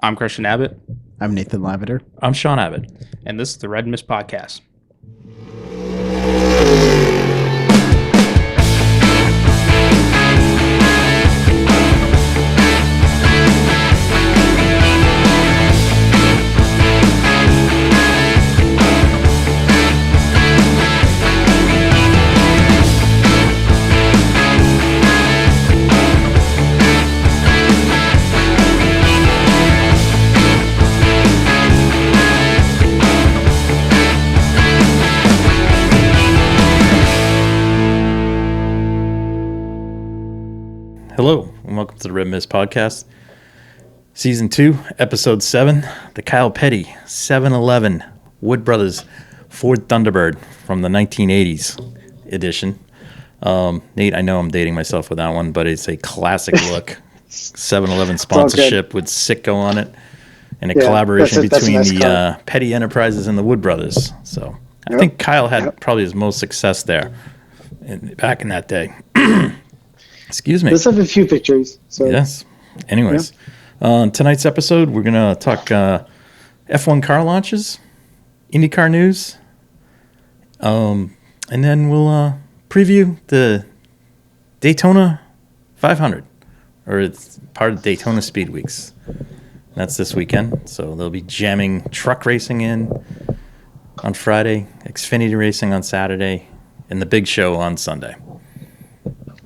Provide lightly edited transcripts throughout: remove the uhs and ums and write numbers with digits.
I'm Christian Abbott. I'm Nathan Lavender. I'm Sean Abbott. And this is the Red Mist Podcast. Hello, and welcome to the Red Mist Podcast, Season 2, Episode 7, the Kyle Petty 711 Wood Brothers Ford Thunderbird from the 1980s edition. Nate, I know I'm dating myself with that one, but it's a classic look. 711 sponsorship with Sitco on it, and a collaboration between the Petty Enterprises and the Wood Brothers. So I think Kyle had probably his most success there back in that day. Excuse me. Let's have a few pictures. So. Yes. Anyways, tonight's episode, we're going to talk F1 car launches, Indycar news, and then we'll preview the Daytona 500, or it's part of Daytona Speed Weeks. That's this weekend, so they'll be jamming truck racing in on Friday, Xfinity racing on Saturday, and the big show on Sunday.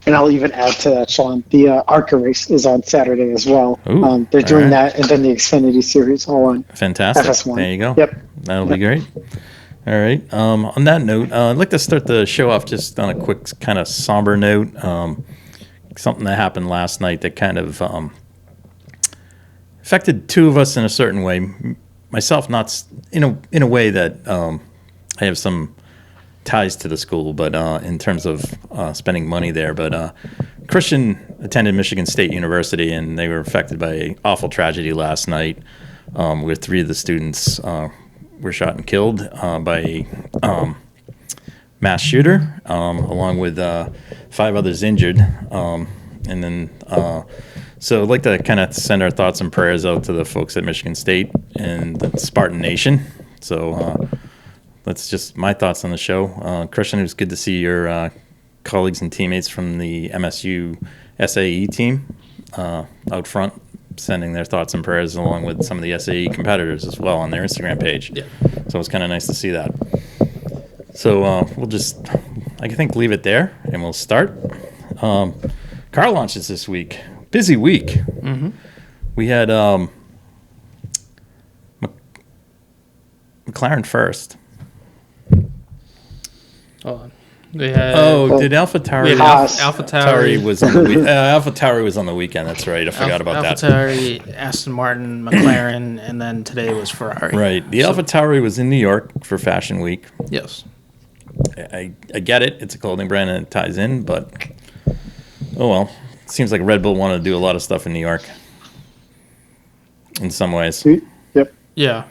And I'll even add to that, Sean, the ARCA race is on Saturday as well. Ooh, they're doing that, and then the Xfinity Series all on Fantastic. FS1. There you go. Yep. That'll be great. All right. On that note, I'd like to start the show off just on a quick kind of somber note. Something that happened last night that kind of affected two of us in a certain way. Myself, not in a way that I have some ties to the school, but in terms of spending money there. But Christian attended Michigan State University, and they were affected by an awful tragedy last night, where three of the students were shot and killed by a mass shooter, along with 5 others injured. And then, so I'd like to kind of send our thoughts and prayers out to the folks at Michigan State and the Spartan Nation. So that's just my thoughts on the show. Christian, it was good to see your colleagues and teammates from the MSU SAE team out front, sending their thoughts and prayers along with some of the SAE competitors as well on their Instagram page. Yeah. So it was kind of nice to see that. So we'll just, I think, leave it there, and we'll start. Car launches this week. Busy week. Mm-hmm. We had McLaren first. They had, did AlphaTauri? AlphaTauri was on the AlphaTauri was on the weekend. That's right. I forgot about that. AlphaTauri, Aston Martin, McLaren, and then today was Ferrari. Right. The AlphaTauri was in New York for Fashion Week. Yes. I get it. It's a clothing brand and it ties in, but oh well. It seems like Red Bull wanted to do a lot of stuff in New York. In some ways. Yep. Yeah.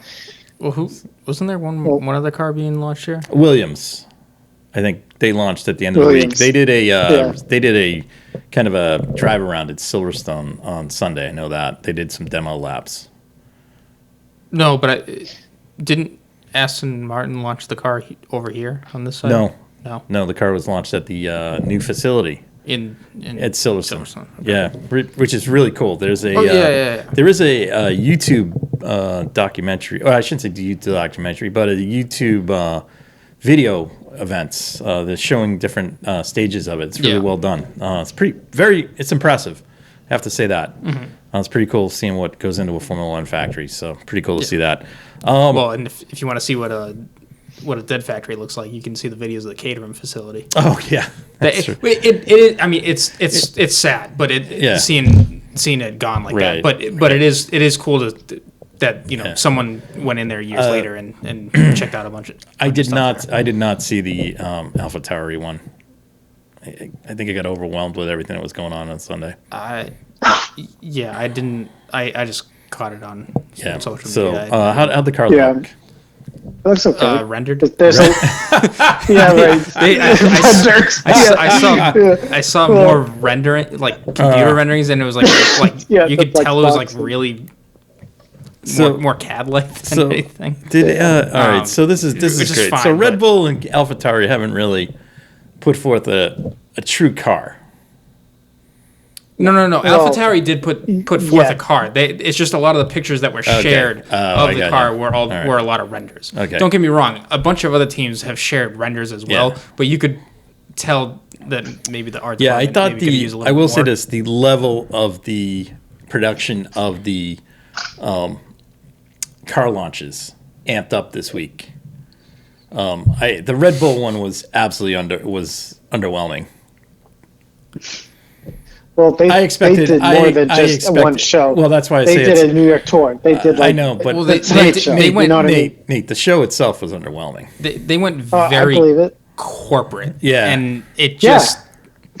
Well, wasn't there one other car being launched here? Williams. I think they launched at the end of the week. They did a kind of a drive around at Silverstone on Sunday. I know that they did some demo laps. No, but didn't Aston Martin launch the car over here on this side? No. The car was launched at the new facility at Silverstone. Okay. Yeah, which is really cool. There's a there is a YouTube documentary. Or I shouldn't say YouTube documentary, but a YouTube video events. They're showing different stages of it. It's really well done. It's impressive. I have to say that. Mm-hmm. It's pretty cool seeing what goes into a Formula One factory. So pretty cool to see that. Well, and if you want to see what a dead factory looks like, you can see the videos of the catering facility. Oh yeah, I mean, it's sad, but seeing it gone like that. But it is cool that someone went in there years later and checked out a bunch of. I did not see the AlphaTauri one. I think I got overwhelmed with everything that was going on Sunday. I didn't. I just caught it on social media. So how'd the car look? It looks okay. Rendered. There's right. I saw more rendering, like computer renderings, and it was like you could tell it was like really more CAD-like than anything. All right, so this is great. Fine, so Red Bull and AlphaTauri haven't really put forth a true car. No. AlphaTauri did put forth a car. It's just a lot of the pictures that were shared of the car were a lot of renders. Okay. Don't get me wrong. A bunch of other teams have shared renders as well, but you could tell that maybe the art. Yeah, I thought I will say more. this: the level of the production of the car launches amped up this week. The Red Bull one was absolutely underwhelming. Well, they did more than just one show. Well, that's why they did a New York tour. They did I know, but they went. Nate, the show itself was underwhelming. They went very corporate. Yeah, and it just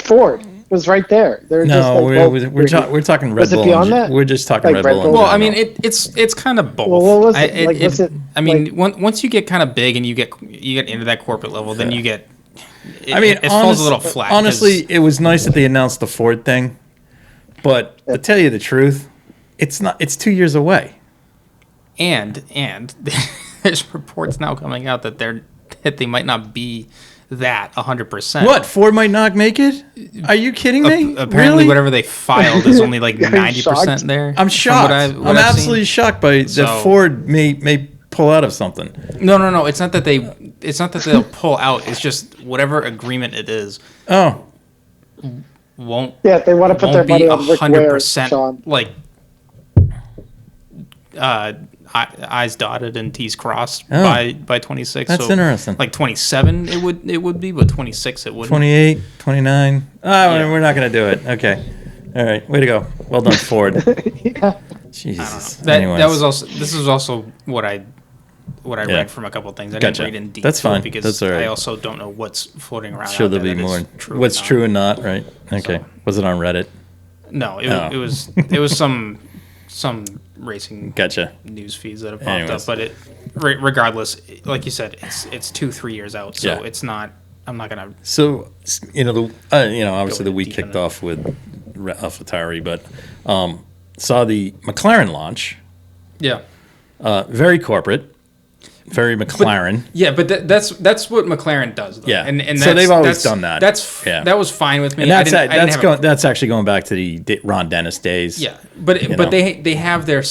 Ford was right there. They're we're talking Red Bull. Was it beyond that? We're just talking Red Bull. Well, I mean, it's kind of both. Well, what was it? I mean, once you get kind of big and you get into that corporate level, then you get. It falls a little flat. Honestly, it was nice that they announced the Ford thing, but to tell you the truth, it's not. It's 2 years away. And there's reports now coming out that they might not be that 100%. What? Ford might not make it? Are you kidding me? Apparently, really? whatever they filed is only like 90% there. I'm shocked. I'm absolutely shocked by that Ford may pull out of something. No. It's not that they'll pull out. It's just whatever agreement it is. Oh. Won't. Yeah, they want to put their money on Rick Ware, 100% Sean. Like I's dotted and T's crossed by 26. That's interesting. Like 27 it would be, but 26 it wouldn't. 28, 29. We're not going to do it. Okay. All right. Way to go. Well done, Ford. Jesus. This was also what I read from a couple of things. I didn't read in detail. That's fine. Because That's all right. I also don't know what's floating around. Sure, there'll be more. What's true and not, right? Okay. Was it on Reddit? No, it was some racing news feeds that have popped up. But regardless, like you said, it's 2-3 years out, so it's not. I'm not gonna. So obviously the week kicked off with AlphaTauri, but saw the McLaren launch. Yeah. Very corporate. Very McLaren. But that's what McLaren does. Though. Yeah, and so they've always done that. That was fine with me. And that's actually going back to the Ron Dennis days. Yeah, but they have their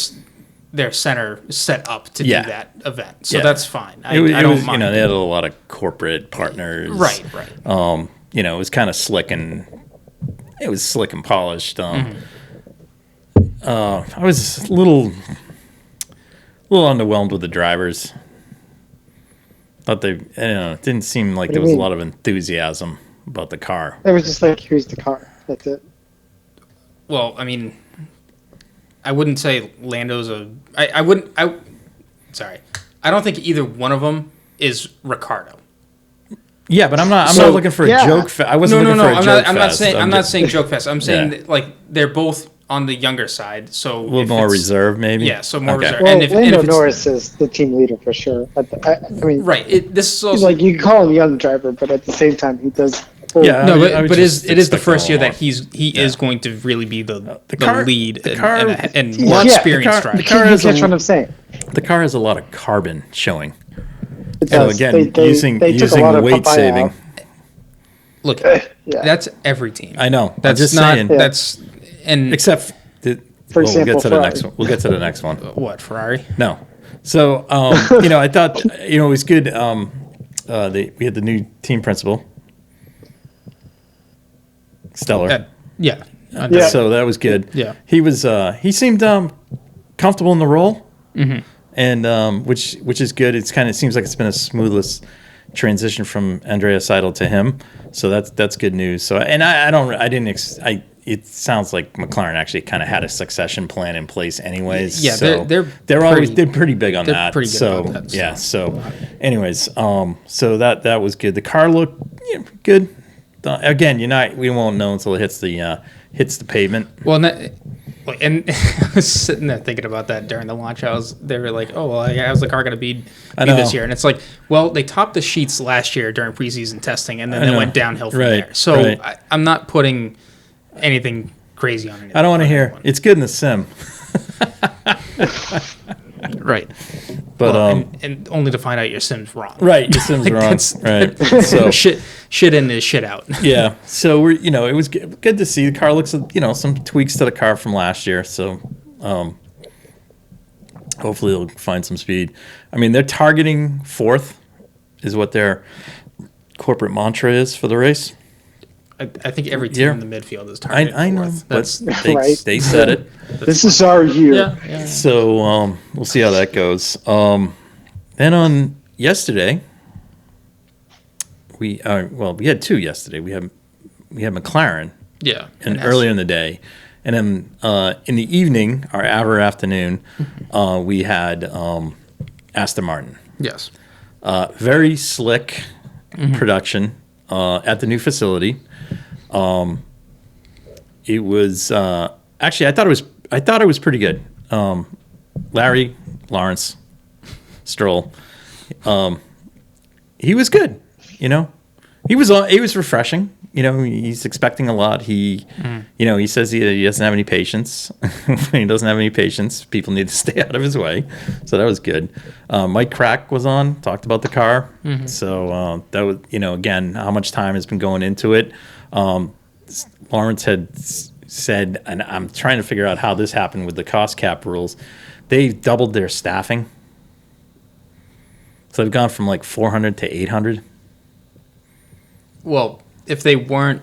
center set up to do that event, so that's fine. I don't mind. They had a lot of corporate partners. Right. It was kind of slick and polished. I was a little underwhelmed with the drivers. Thought it didn't seem like there was a lot of enthusiasm about the car. It was just like, here's the car. That's it. Well, I mean, I wouldn't say Lando's I don't think either one of them is Ricciardo. Yeah, but I'm not looking for a joke fest. I wasn't looking for a joke fest. I'm not saying joke fest. I'm saying that, like, they're both on the younger side, so a little more reserved, maybe. Yeah, so more reserved. Well, Lando Norris is the team leader for sure. I mean, right. This is also like, you can call him a young driver, but at the same time, he does. Yeah, but it is the first year that he is going to really be the lead and more experienced driver. The car has what I'm saying. The car has a lot of carbon showing. It does. Again, using weight saving. Look, that's every team. I know. That's just not saying. that's and except. For example, we'll get to the next one. We'll get to the next one. What, Ferrari? No. So I thought it was good. We had the new team principal. Stellar. So that was good. Yeah. He was. He seemed comfortable in the role, and which is good. It seems like it's been a smoothest transition from Andrea Seidel to him. So that's good news. So it sounds like McLaren actually kind of had a succession plan in place, anyways. Yeah. So they're pretty big on that. Pretty good about that. Yeah. So, anyways, so that was good. The car looked good. Again, we won't know until it hits the pavement. Well, and I was sitting there thinking about that during the launch. They were like, "Oh, well, how's the car going to be this year?" And it's like, well, they topped the sheets last year during preseason testing, and then they went downhill from there. So I'm not putting anything crazy on it. I don't want to hear. It's good in the sim. Right. But and only to find out your sim's wrong. Right, your sim's wrong. Right. So shit in is shit out. Yeah. So we're it was good to see. The car looks some tweaks to the car from last year. So hopefully they'll find some speed. I mean, they're targeting 4th is what their corporate mantra is for the race. I think every team in the midfield is targeting. I know. That's they said it. This is our year. Yeah. So we'll see how that goes. Then on yesterday, we had 2 yesterday. We had McLaren. Yeah. And earlier in the day, and then in the evening, our afternoon, we had Aston Martin. Yes. Very slick production at the new facility. It was actually I thought it was pretty good. Lawrence Stroll, he was good. He was refreshing. He's expecting a lot. He says he doesn't have any patience. When he doesn't have any patience, people need to stay out of his way. So that was good. Mike Crack was on, talked about the car. So that was, again, how much time has been going into it. Lawrence had said, and I'm trying to figure out how this happened with the cost cap rules. They've doubled their staffing. So they've gone from like 400 to 800. Well, if they weren't,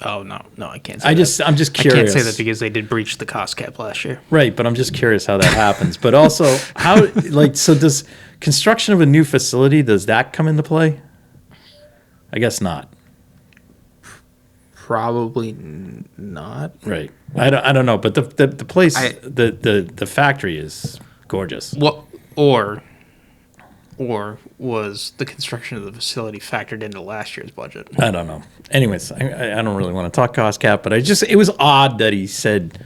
no, I can't say I'm just curious. I can't say that because they did breach the cost cap last year. Right, but I'm just curious how that happens. But also, so does construction of a new facility, does that come into play? I guess not. Probably not. Right. I don't know, but the place, the factory is gorgeous. What or was the construction of the facility factored into last year's budget? I don't know. Anyways, I don't really want to talk cost cap, but it was odd that he said,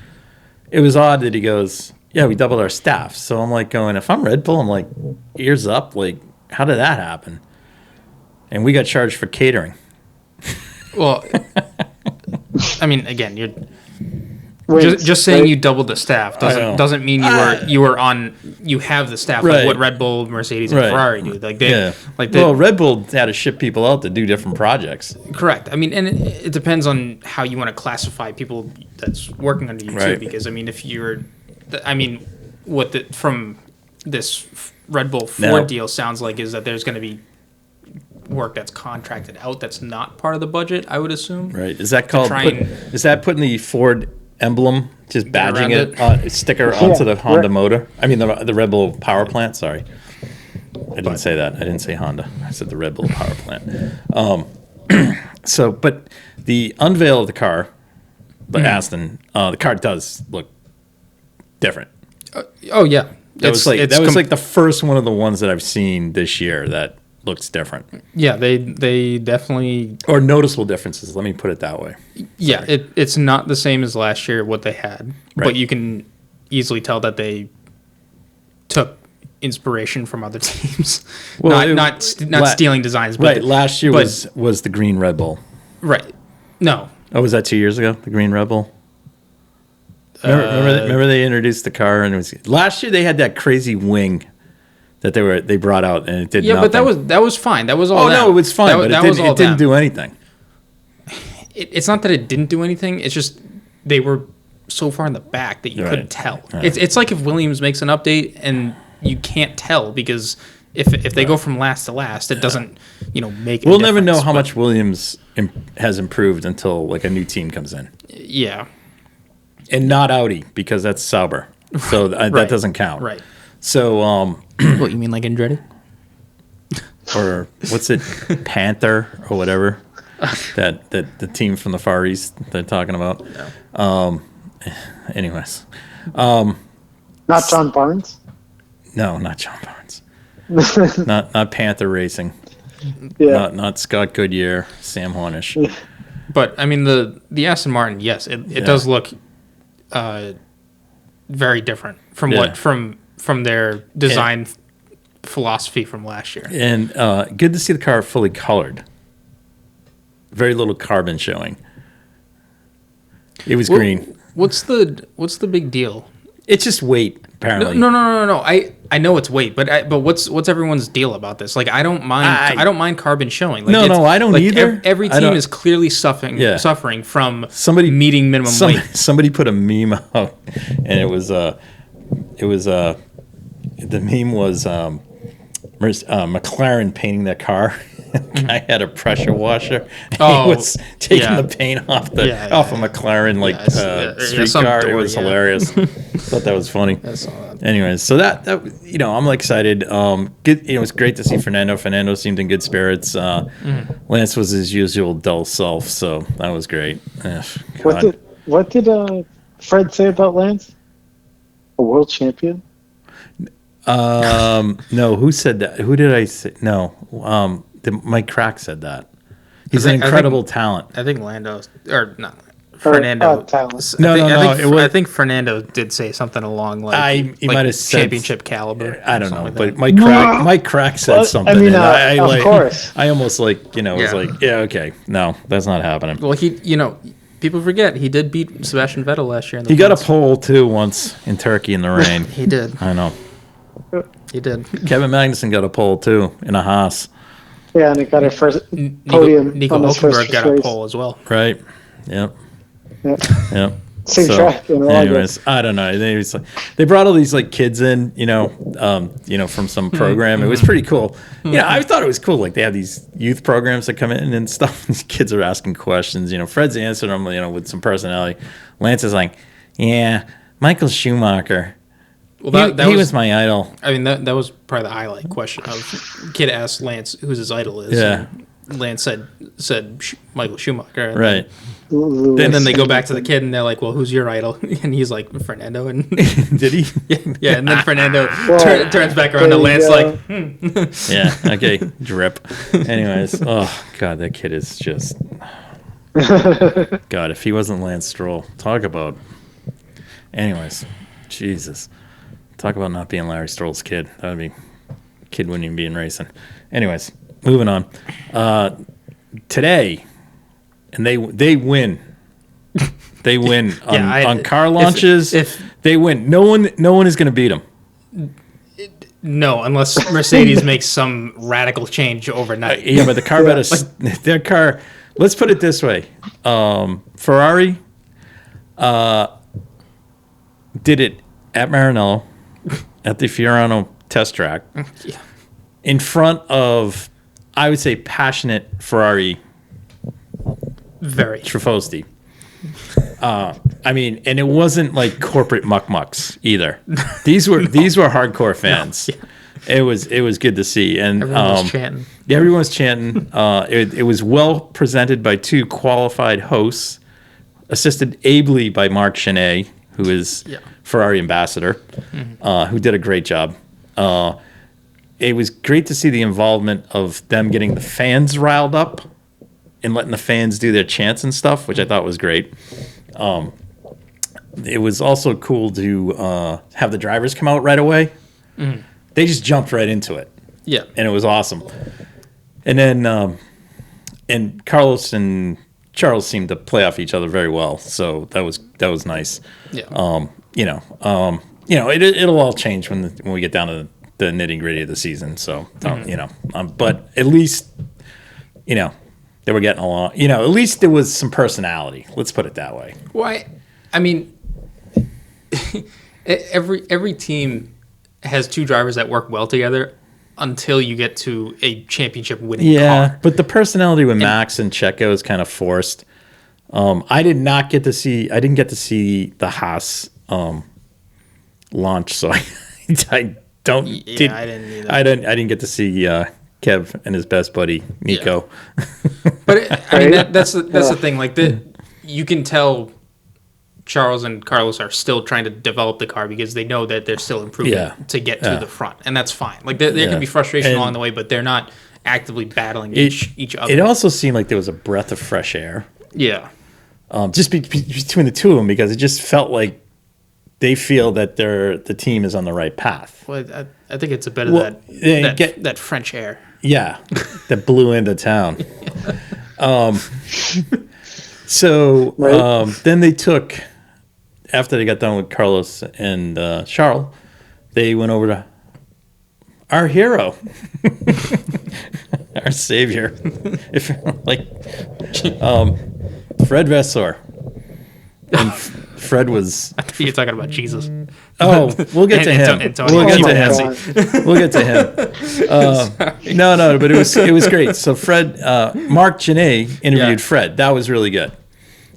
it was odd that he goes, yeah, we doubled our staff. So I'm like going, if I'm Red Bull, I'm like, ears up, like, how did that happen? And we got charged for catering. Well, I mean, again, you're just saying you doubled the staff doesn't mean you have the staff like what Red Bull, Mercedes, and Ferrari do. Red Bull had to ship people out to do different projects. Correct. I mean, and it depends on how you want to classify people that's working under you too. Because I mean, from this Red Bull Ford deal sounds like is that there's going to be work that's contracted out that's not part of the budget, I would assume. Right. Is that putting the Ford emblem, just badging it sticker onto the Honda motor? I mean, the Red Bull power plant, sorry. I didn't say that. I didn't say Honda. I said the Red Bull power plant. But the unveil of the car, Aston, the car does look different. Oh, yeah. That was like the first one of the ones that I've seen this year that looks different. Yeah, they definitely... Or noticeable differences, let me put it that way. Yeah, it's not the same as last year, what they had. Right. But you can easily tell that they took inspiration from other teams. Well, not stealing designs. But last year was the green Red Bull. Right. No. Oh, was that 2 years ago, the green Red Bull? Remember they introduced the car, and it was... Last year they had that crazy wing that they brought out, and it did nothing. But that was fine. That was all. Oh no, it was fine, but it didn't do anything. It's not that it didn't do anything. It's just they were so far in the back that you couldn't tell. Right. It's like if Williams makes an update and you can't tell because if they go from last to last, it doesn't make. We'll never know how much Williams has improved until like a new team comes in. Yeah, and not Audi because that's Sauber, so that doesn't count. Right. So, what you mean, like Andretti? Or what's it, Panther or whatever? that the team from the Far East they're talking about. No. Anyways, not John Barnes. No, not John Barnes. not Panther Racing. Yeah. Not Scott Goodyear, Sam Hornish. But I mean the Aston Martin, yes, it does look very different from their design philosophy from last year. And good to see the car fully colored. Very little carbon showing. It was green. What's the big deal? It's just weight. apparently. No. I know it's weight, but what's everyone's deal about this? Like, I don't mind carbon showing. Like, no, I don't either. Every team is clearly suffering from somebody meeting minimum weight. Somebody put a meme out, and it was the meme was McLaren painting their car. I had a pressure washer. He was taking the paint off a McLaren street car. It was hilarious. Thought that was funny. Anyways, so that I'm excited. It was great to see Fernando. Fernando seemed in good spirits. Lance was his usual dull self, so that was great. What did Fred say about Lance? A world champion? No, who said that? Who did I say? No, Mike Crack said that. He's an incredible talent. I think Fernando. I think Fernando did say something along he might have said championship caliber. I don't know, but Mike Crack said something. I mean, of course. I almost was like, yeah, okay, no, that's not happening. Well, people forget he did beat Sebastian Vettel last year. He got a pole too once in Turkey in the rain. He did. I know. He did. Kevin Magnussen got a pole too in a Haas. Yeah, and he got a first podium. Nico Hulkenberg got a pole as well. Right. Yep. Same track. Anyways, I don't know. They brought all these kids in, from some program. It was pretty cool. Yeah, I thought it was cool. Like they have these youth programs that come in and stuff. These kids are asking questions. Fred's answering them, with some personality. Lance is like, yeah, Michael Schumacher. Well, he was my idol. I mean, that was probably the highlight question. Kid asked Lance who's his idol is. Yeah. Lance said Michael Schumacher. Right. Then they go back to the kid and they're like, well, who's your idol? And he's like, Fernando. And did he? Yeah. And then Fernando turns back around to Lance like, Yeah. Okay. Drip. Anyways. Oh, God, that kid is just. God, if he wasn't Lance Stroll, talk about. Anyways. Jesus. Talk about not being Larry Stroll's kid. That would be. Kid wouldn't even be in racing. Anyways. Moving on. Today, and they win. They win on car launches. If they win, no one is going to beat them. No, unless Mercedes makes some radical change overnight. Yeah, but the car their car. Let's put it this way: Ferrari did it at Maranello, at the Fiorano test track, in front of. I would say passionate Ferrari. Very Tifosi. I mean, and it wasn't like corporate mucks either. These were hardcore fans. No, yeah. It was good to see, and everyone was chanting. Yeah, everyone was chanting. It was well presented by two qualified hosts, assisted ably by Mark Chenet, who is Ferrari ambassador, who did a great job. It was great to see the involvement of them getting the fans riled up and letting the fans do their chants and stuff, which I thought was great. It was also cool to have the drivers come out right away. Mm. They just jumped right into it. Yeah. And it was awesome. And then and Carlos and Charles seemed to play off each other very well. So that was nice. Yeah. It'll all change when we get down to the nitty-gritty of the season. So, but at least, they were getting along. At least there was some personality. Let's put it that way. Well, I mean, every team has two drivers that work well together until you get to a championship winning car. Yeah, but the personality with Max and Checo is kind of forced. I didn't get to see the Haas launch, so I didn't either. I didn't get to see Kev and his best buddy Nico. Yeah. But that's the thing. Like you can tell Charles and Carlos are still trying to develop the car because they know that they're still improving to get to the front, and that's fine. Like there can be frustration along the way, but they're not actively battling each other. It also seemed like there was a breath of fresh air. Yeah. Just between the two of them, because it just felt like they feel that the team is on the right path. Well, I think it's a bit of that French air. Yeah, that blew into town. Then they took, after they got done with Carlos and Charles, they went over to our hero, our savior, if Fred Vasseur. And Fred was. You're talking about Jesus. Oh, we'll get to him. We'll get to him. No, but it was great. So Fred, Mark Janae interviewed Fred. That was really good.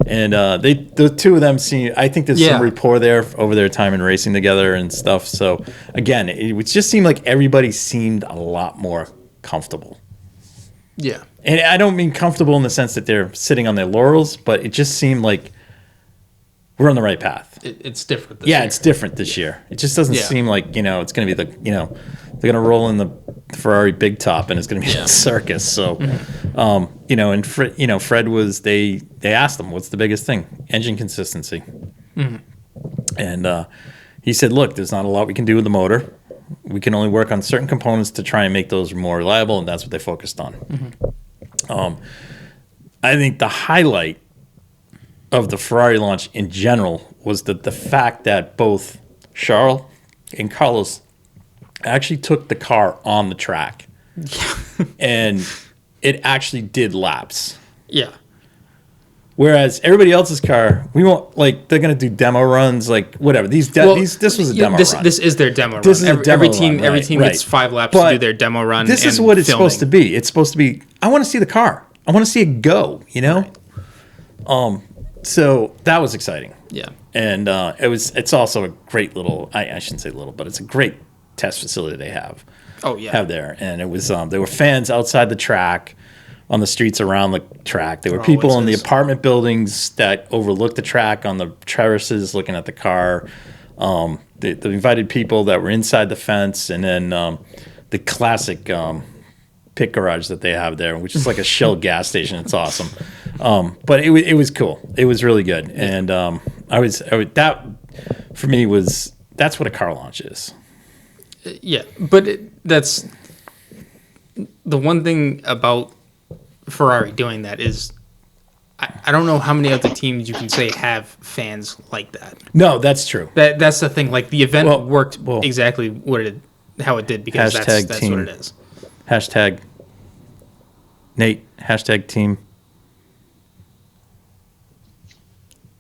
And the two of them seem. I think there's some rapport there over their time in racing together and stuff. So again, it just seemed like everybody seemed a lot more comfortable. Yeah, and I don't mean comfortable in the sense that they're sitting on their laurels, but it just seemed like we're on the right path. It's different this year. It's different this year. It just doesn't seem like, it's going to be they're going to roll in the Ferrari big top and it's going to be a circus. So, and Fred was, they asked him, what's the biggest thing? Engine consistency. Mm-hmm. And he said, look, there's not a lot we can do with the motor. We can only work on certain components to try and make those more reliable, and that's what they focused on. Mm-hmm. I think the highlight of the Ferrari launch in general was the fact that both Charles and Carlos actually took the car on the track. And it actually did laps. Yeah. Whereas everybody else's car, we won't, they're going to do demo runs, whatever. This was a demo run. This is their demo run. This is a demo every team, run, every team gets 5 laps to do their demo run. This is what it's supposed to be. It's supposed to be, I want to see the car. I want to see it go, Right. So that was exciting. Yeah. And it's also a great little, I shouldn't say little, but it's a great test facility they have. Oh, yeah. Have there. And it was, there were fans outside the track, on the streets around the track. There were people in the apartment buildings that overlooked the track on the terraces looking at the car. They invited people that were inside the fence. And then the classic pit garage that they have there, which is like a Shell gas station. It's awesome. But it was cool. It was really good. And that for me that's what a car launch is. Yeah, but that's the one thing about Ferrari doing that is I don't know how many other teams you can say have fans like that. No, that's true. That's the thing. The event worked exactly how it did because that's team. what it is. Hashtag Nate. Hashtag team.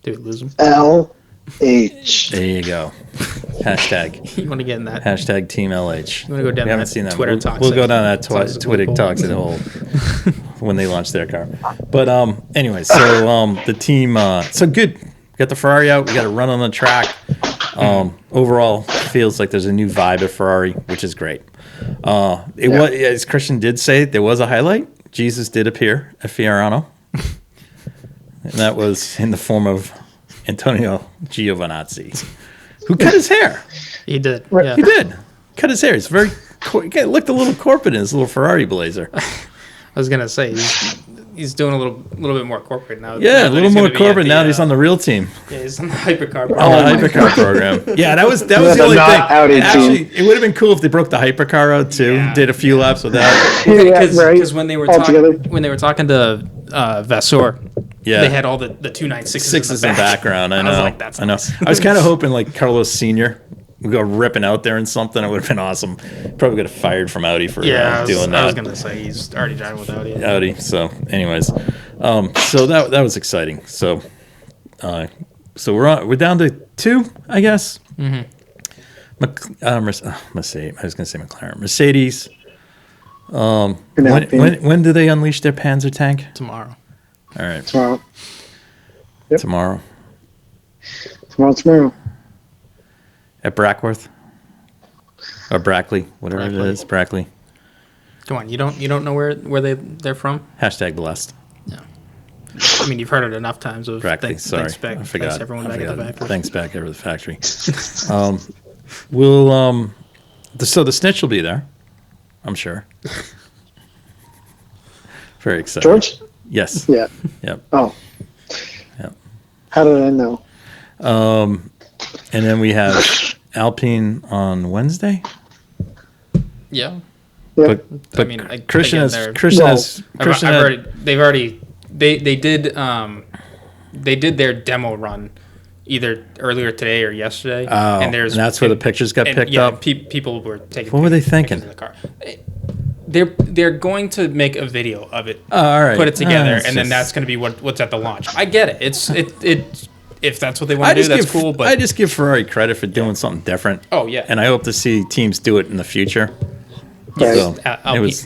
Did we lose him? LH. There you go. Hashtag. You want to get in that? Hashtag Team LH. You want to go down we haven't seen that. Twitter talk. We'll go down that Twitter talks in the hole when they launch their car. But anyway, so the team, so good. We got the Ferrari out. We got a run on the track. Overall, feels like there's a new vibe at Ferrari, which is great. Was, as Christian did say, there was a highlight. Jesus did appear at Fiorano, and that was in the form of Antonio Giovinazzi, who cut his hair. He did. Right. Yeah. He did. Cut his hair. He's very. He looked a little corporate in his little Ferrari blazer. I was gonna say he's doing a little bit more corporate now. Yeah, a little more corporate now that he's on the real team. Yeah, he's on the hypercar program. On the hypercar program. Yeah, that was the only thing. Actually, it would have been cool if they broke the hypercar out too. Yeah. Did a few laps with that. Because when they were talking to Vasseur, they had all the 296s in the background. I know. I was like, that's nice. I was kind of hoping Carlos Sr. would go ripping out there and something. It would have been awesome. Probably got fired from Audi for doing that. I was gonna say he's already driving with Audi. So, anyways, so that was exciting. So, we're down to 2, I guess. Mm-hmm. Mercedes. I was gonna say McLaren. Mercedes. When do they unleash their Panzer tank? Tomorrow. All right. Tomorrow. Yep. Tomorrow. At Brackworth or Brackley, whatever it is, Brackley. Come on, you don't know where they're from? Hashtag blessed. No, I mean you've heard it enough times. Of Brackley, sorry, I forgot. Thanks everyone back at the factory. Thanks back at the factory. So the snitch will be there, I'm sure. Very excited. George? Yes. Yeah. Yep. Oh. Yep. How did I know? And then we have Alpine on Wednesday. Yeah. But I mean, Christian they did their demo run, either earlier today or yesterday. Oh, and that's where the pictures got picked up? People were taking What were they thinking? Of the car. They're going to make a video of it, all right. put it together, and then that's going to be what's at the launch. I get it. If that's what they want to do, that's cool. But I just give Ferrari credit for doing something different. Oh yeah, and I hope to see teams do it in the future. Yes. So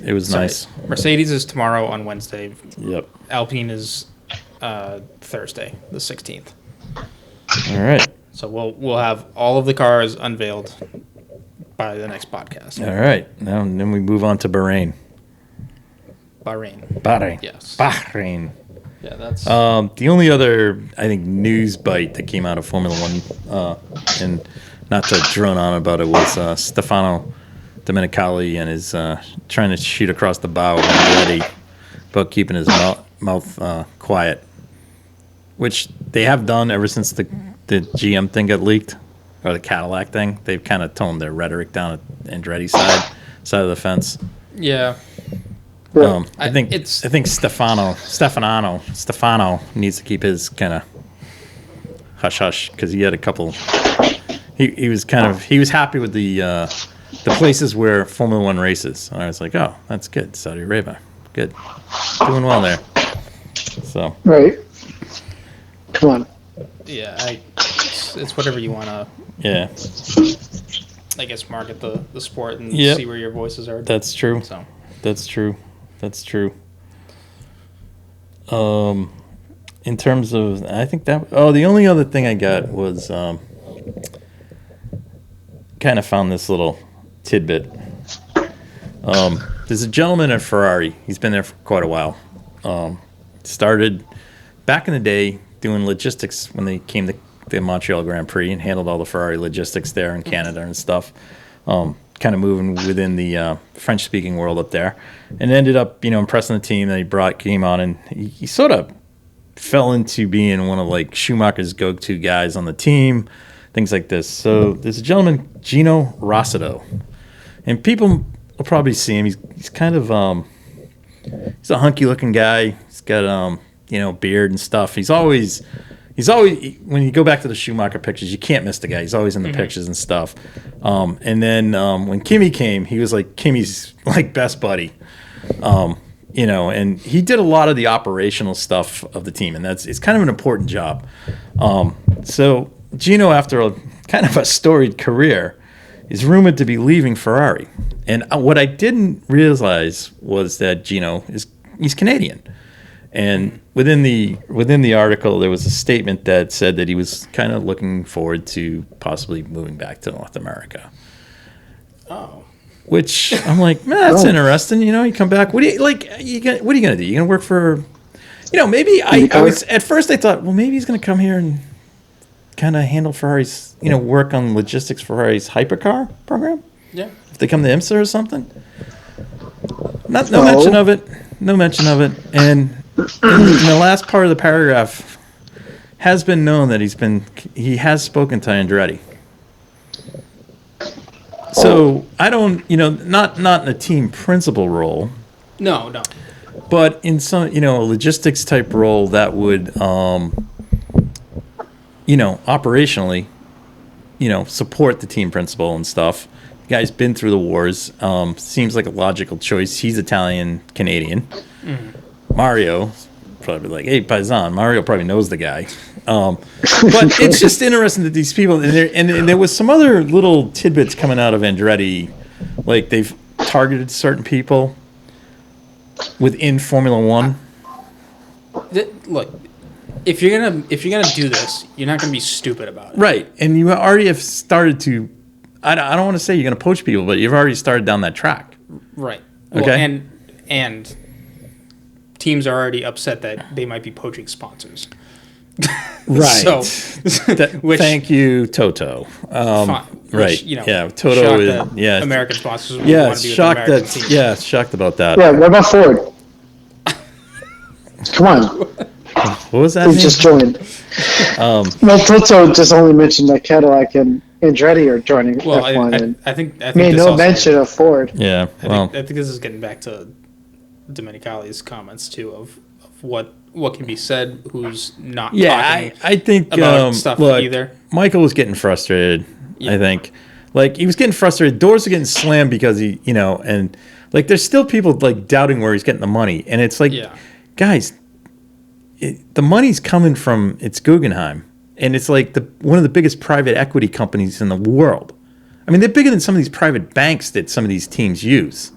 it was nice. Mercedes is tomorrow on Wednesday. Yep. Alpine is Thursday, the 16th. All right. So we'll have all of the cars unveiled by the next podcast. All right. Now then we move on to Bahrain. Bahrain. Yes. Bahrain. Yeah, that's the only other, I think, news bite that came out of Formula One, and not to drone on about it, was Stefano Domenicali and his trying to shoot across the bow when ready, but keeping his mouth quiet, which they have done ever since the GM thing got leaked, or the Cadillac thing. They've kind of toned their rhetoric down at Andretti's side of the fence. Yeah. I think Stefano needs to keep his kind of hush hush, because he had a couple. He was happy with the places where Formula One races. And I was like, oh, that's good. Saudi Arabia, good, doing well there. So right, come on. Yeah, it's whatever you want to. Yeah. I guess market the sport and Yep. see where your voices are. That's true. So that's true. In terms of, I think that. Oh, the only other thing I got was kind of found this little tidbit. There's a gentleman at Ferrari. He's been there for quite a while. Started back in the day doing logistics when they came to the Montreal Grand Prix and handled all the Ferrari logistics there in Canada and stuff. Kind of moving within the French-speaking world up there, and ended up, impressing the team that he came on, and he sort of fell into being one of like Schumacher's go-to guys on the team, things like this. So there's a gentleman, Gino Rosado, and people will probably see him. He's kind of he's a hunky-looking guy. He's got beard and stuff. He's always when you go back to the Schumacher pictures, you can't miss the guy. He's always in the pictures and stuff. And then when Kimi came, he was like Kimi's like best buddy. And he did a lot of the operational stuff of the team, and it's kind of an important job. So Gino, after a kind of a storied career, is rumored to be leaving Ferrari. And what I didn't realize was that Gino he's Canadian. And within the article, there was a statement that said that he was kind of looking forward to possibly moving back to North America. Oh, which I'm like, man, that's interesting. You come back. What are you gonna do? You gonna work for? Maybe I was at first. I thought, well, maybe he's gonna come here and kind of handle Ferrari's, work on logistics for Ferrari's hypercar program. Yeah. If they come to IMSA or something. No mention of it. No mention of it. And in the last part of the paragraph, has been known that he has spoken to Andretti. So I don't, not in a team principal role. No. But in some, a logistics type role that would, operationally, support the team principal and stuff. The guy's been through the wars. Seems like a logical choice. He's Italian Canadian. Mm-hmm. Mario probably like, hey, Paisan. Mario probably knows the guy. But it's just interesting that these people, and there was some other little tidbits coming out of Andretti, like they've targeted certain people within Formula One. Look, if you're gonna do this, you're not gonna be stupid about it, right? And you already have started to. I don't want to say you're gonna poach people, but you've already started down that track, right? Okay, well, and teams are already upset that they might be poaching sponsors. Right. Which, thank you, Toto. Right. Yeah, Toto is American sponsors. Yeah, shocked about that. Yeah, what about Ford? Come on. What was that? He just joined. Toto just only mentioned that Cadillac and Andretti are joining F1. I think made no mention of Ford. Yeah. I think this is getting back to Domenicali's comments too of what what can be said, who's not talking I think about stuff either. Michael was getting frustrated, I think. Like, he was getting frustrated. Doors are getting slammed because he, and, like, there's still people, like, doubting where he's getting the money. And it's like, guys, the money's coming from, it's Guggenheim. And it's like one of the biggest private equity companies in the world. I mean, they're bigger than some of these private banks that some of these teams use.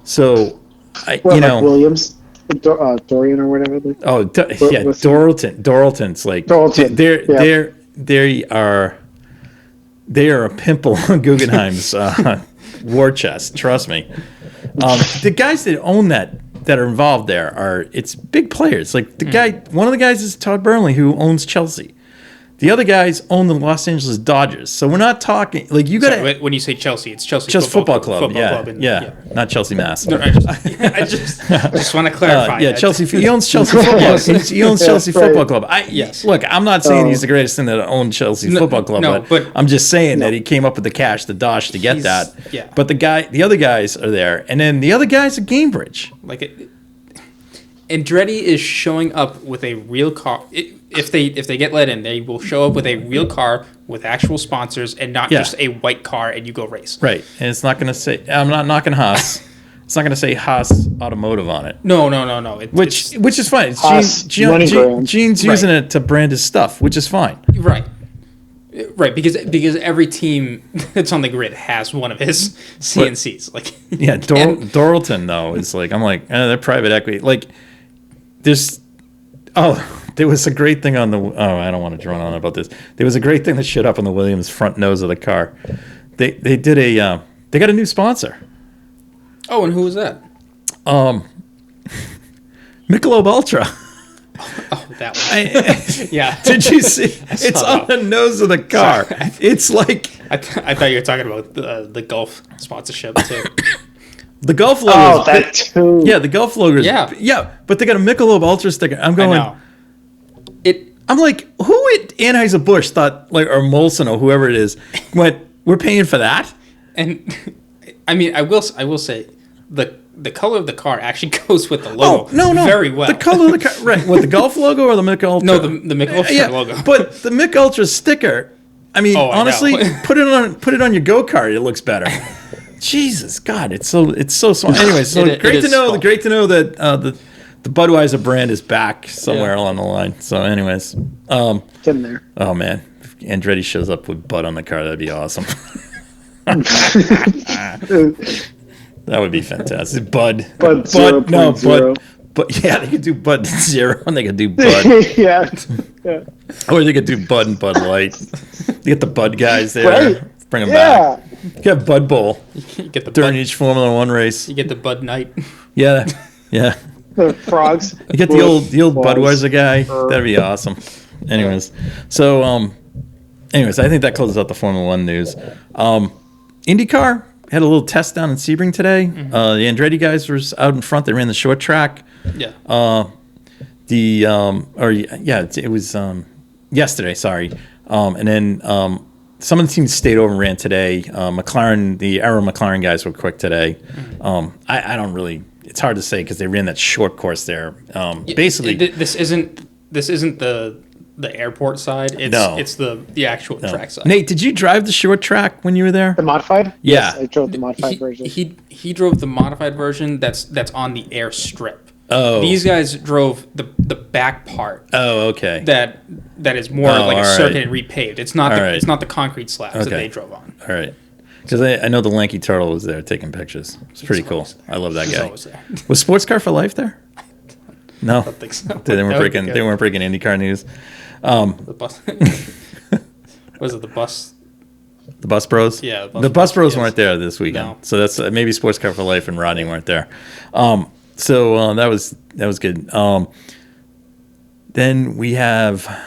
So, like Williams, Dorian or whatever. Doralton's like they are a pimple on Guggenheim's war chest. Trust me. The guys that own that are involved there it's big players. Like one of the guys is Todd Burnley, who owns Chelsea. The other guys own the Los Angeles Dodgers. So we're not talking like you got to. When you say Chelsea, it's Chelsea Football Club. Not Chelsea, Mass. No, I just want to clarify. Chelsea. He owns Chelsea Football. He owns Chelsea Football Club. Look, I'm not saying he's the greatest thing that owned Chelsea Football Club, but I'm just saying that he came up with the cash, the dosh to get that. Yeah. But the other guys are there, and then the other guys are Gamebridge. Andretti is showing up with a real car. If they get let in, they will show up with a real car with actual sponsors and not just a white car and you go race. Right. And it's not going to say, I'm not knocking Haas. It's not going to say Haas Automotive on it. No. Which is fine. Gene's using it to brand his stuff, which is fine. Right. Right, because every team that's on the grid has one of his CNCs. Doralton, though, is like, I'm like, they're private equity. Like, there was a great thing on I don't want to drone on about this. There was a great thing that showed up on the Williams front nose of the car. They did they got a new sponsor. Oh, and who was that? Michelob Ultra. Oh, that one. Yeah. Did you see? It's on the nose of the car. Sorry. It's like I thought you were talking about the Gulf sponsorship too. The Gulf logo. Oh, that too. Yeah, the Gulf logo. Yeah, but they got a Michelob Ultra sticker. I'm like, who at Anheuser-Busch thought, or Molson or whoever it is, went, we're paying for that? And I mean, I will say the color of the car actually goes with the logo. Oh, no. Very well. The color of the car, right? What, the Gulf logo or the Michelob Ultra? No, the Michelob Ultra logo. But the Michelob Ultra sticker, I mean, honestly, put it on your go-kart. It looks better. Jesus, God, it's so smart. Anyway, so great to know that the Budweiser brand is back somewhere along the line. So, anyways, getting there. Oh man, if Andretti shows up with Bud on the car, that'd be awesome. That would be fantastic. Bud 0.0. But yeah, they could do Bud 0 and they could do Bud. yeah. Or they could do Bud and Bud Light. They get the Bud guys there. Right. Bring them back. You get Bud Bowl. You get the during each Formula One race. You get the Bud Night. Yeah. The frogs. You get the old Budweiser guy. That'd be awesome. Anyways, so I think that closes out the Formula One news. IndyCar had a little test down in Sebring today. Mm-hmm. The Andretti guys were out in front. They ran the short track. Yeah. It was yesterday. Sorry. And then some of the teams stayed over and ran today. McLaren, the Arrow McLaren guys were quick today. Mm-hmm. I don't really. It's hard to say because they ran that short course there. Basically, this isn't the airport side. It's the actual track side. Nate, did you drive the short track when you were there? The modified? Yeah, yes, I drove the modified version. He drove the modified version. That's on the air strip. Oh, these guys drove the back part. Oh, okay. That is more like a circuit and repaved. It's not it's not the concrete slabs that they drove on. All right. Because I know the lanky turtle was there taking pictures. It's pretty cool. I love that guy. Was Sports Car for Life there? No, I don't think so. They weren't breaking IndyCar news. The bus. Was it the bus? The Bus Bros? Yeah. The Bus Bros weren't there this weekend. No. So that's maybe Sports Car for Life and Rodney weren't there. So that was good. Then we have.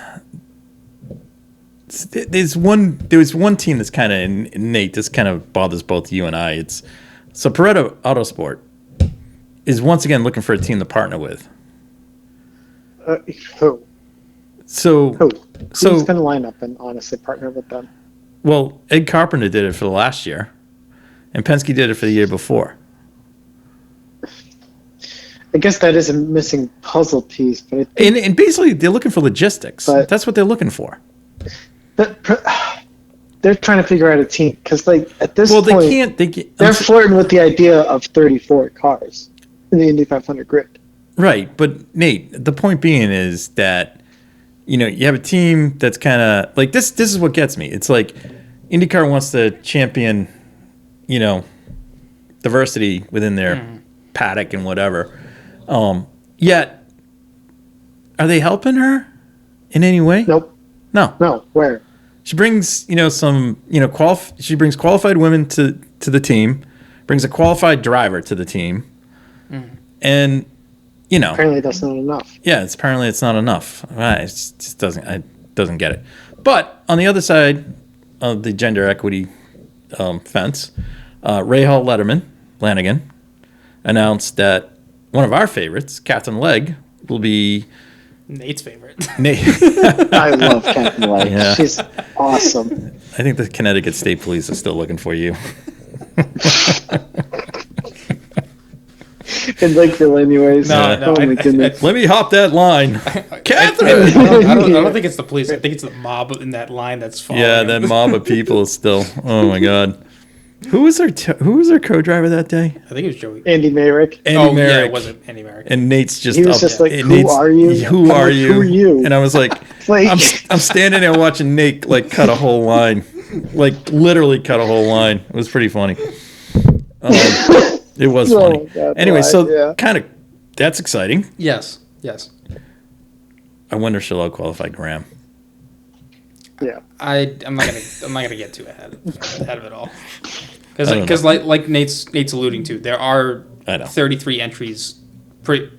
There was one team that's kind of Nate. This kind of bothers both you and I. So Pareto Autosport is once again looking for a team to partner with. Who? So who's going to line up and honestly partner with them? Well, Ed Carpenter did it for the last year, and Penske did it for the year before. I guess that is a missing puzzle piece, but and basically they're looking for logistics. That's what they're looking for. They're trying to figure out a team because, like, at this point, they're flirting with the idea of 34 cars in the Indy 500 grid. Right, but Nate, the point being is that you have a team that's kind of like this. This is what gets me. It's like IndyCar wants to champion, diversity within their paddock and whatever. Yet, are they helping her in any way? Nope. No. Where? She brings, she brings qualified women to the team, brings a qualified driver to the team, and apparently that's not enough. Yeah, apparently it's not enough. It just doesn't get it. But on the other side of the gender equity fence, Rahal Lanigan announced that one of our favorites, Catherine Legg, will be Nate's favorite. Nate. I love Catherine Legg. Yeah. She's awesome. I think the Connecticut State Police is still looking for you. In Lakeville, anyways. No, my goodness. Let me hop that line, Catherine. I don't think it's the police. I think it's the mob in that line that's following. Yeah, that mob of people is still. Oh my God. Who was our co-driver that day? I think it was Joey. Andy Merrick. Yeah, it wasn't Andy Merrick. And Nate's just he was just like, Who are you? Who are you? Who are you? And I was like, I'm standing there watching Nate like cut a whole line, like literally cut a whole line. It was pretty funny. It was funny. Anyway, kind of that's exciting. Yes. I wonder if she'll out-qualify Graham. Yeah. I'm not gonna get too ahead of it all. Because like Nate's alluding to, there are 33 entries. Are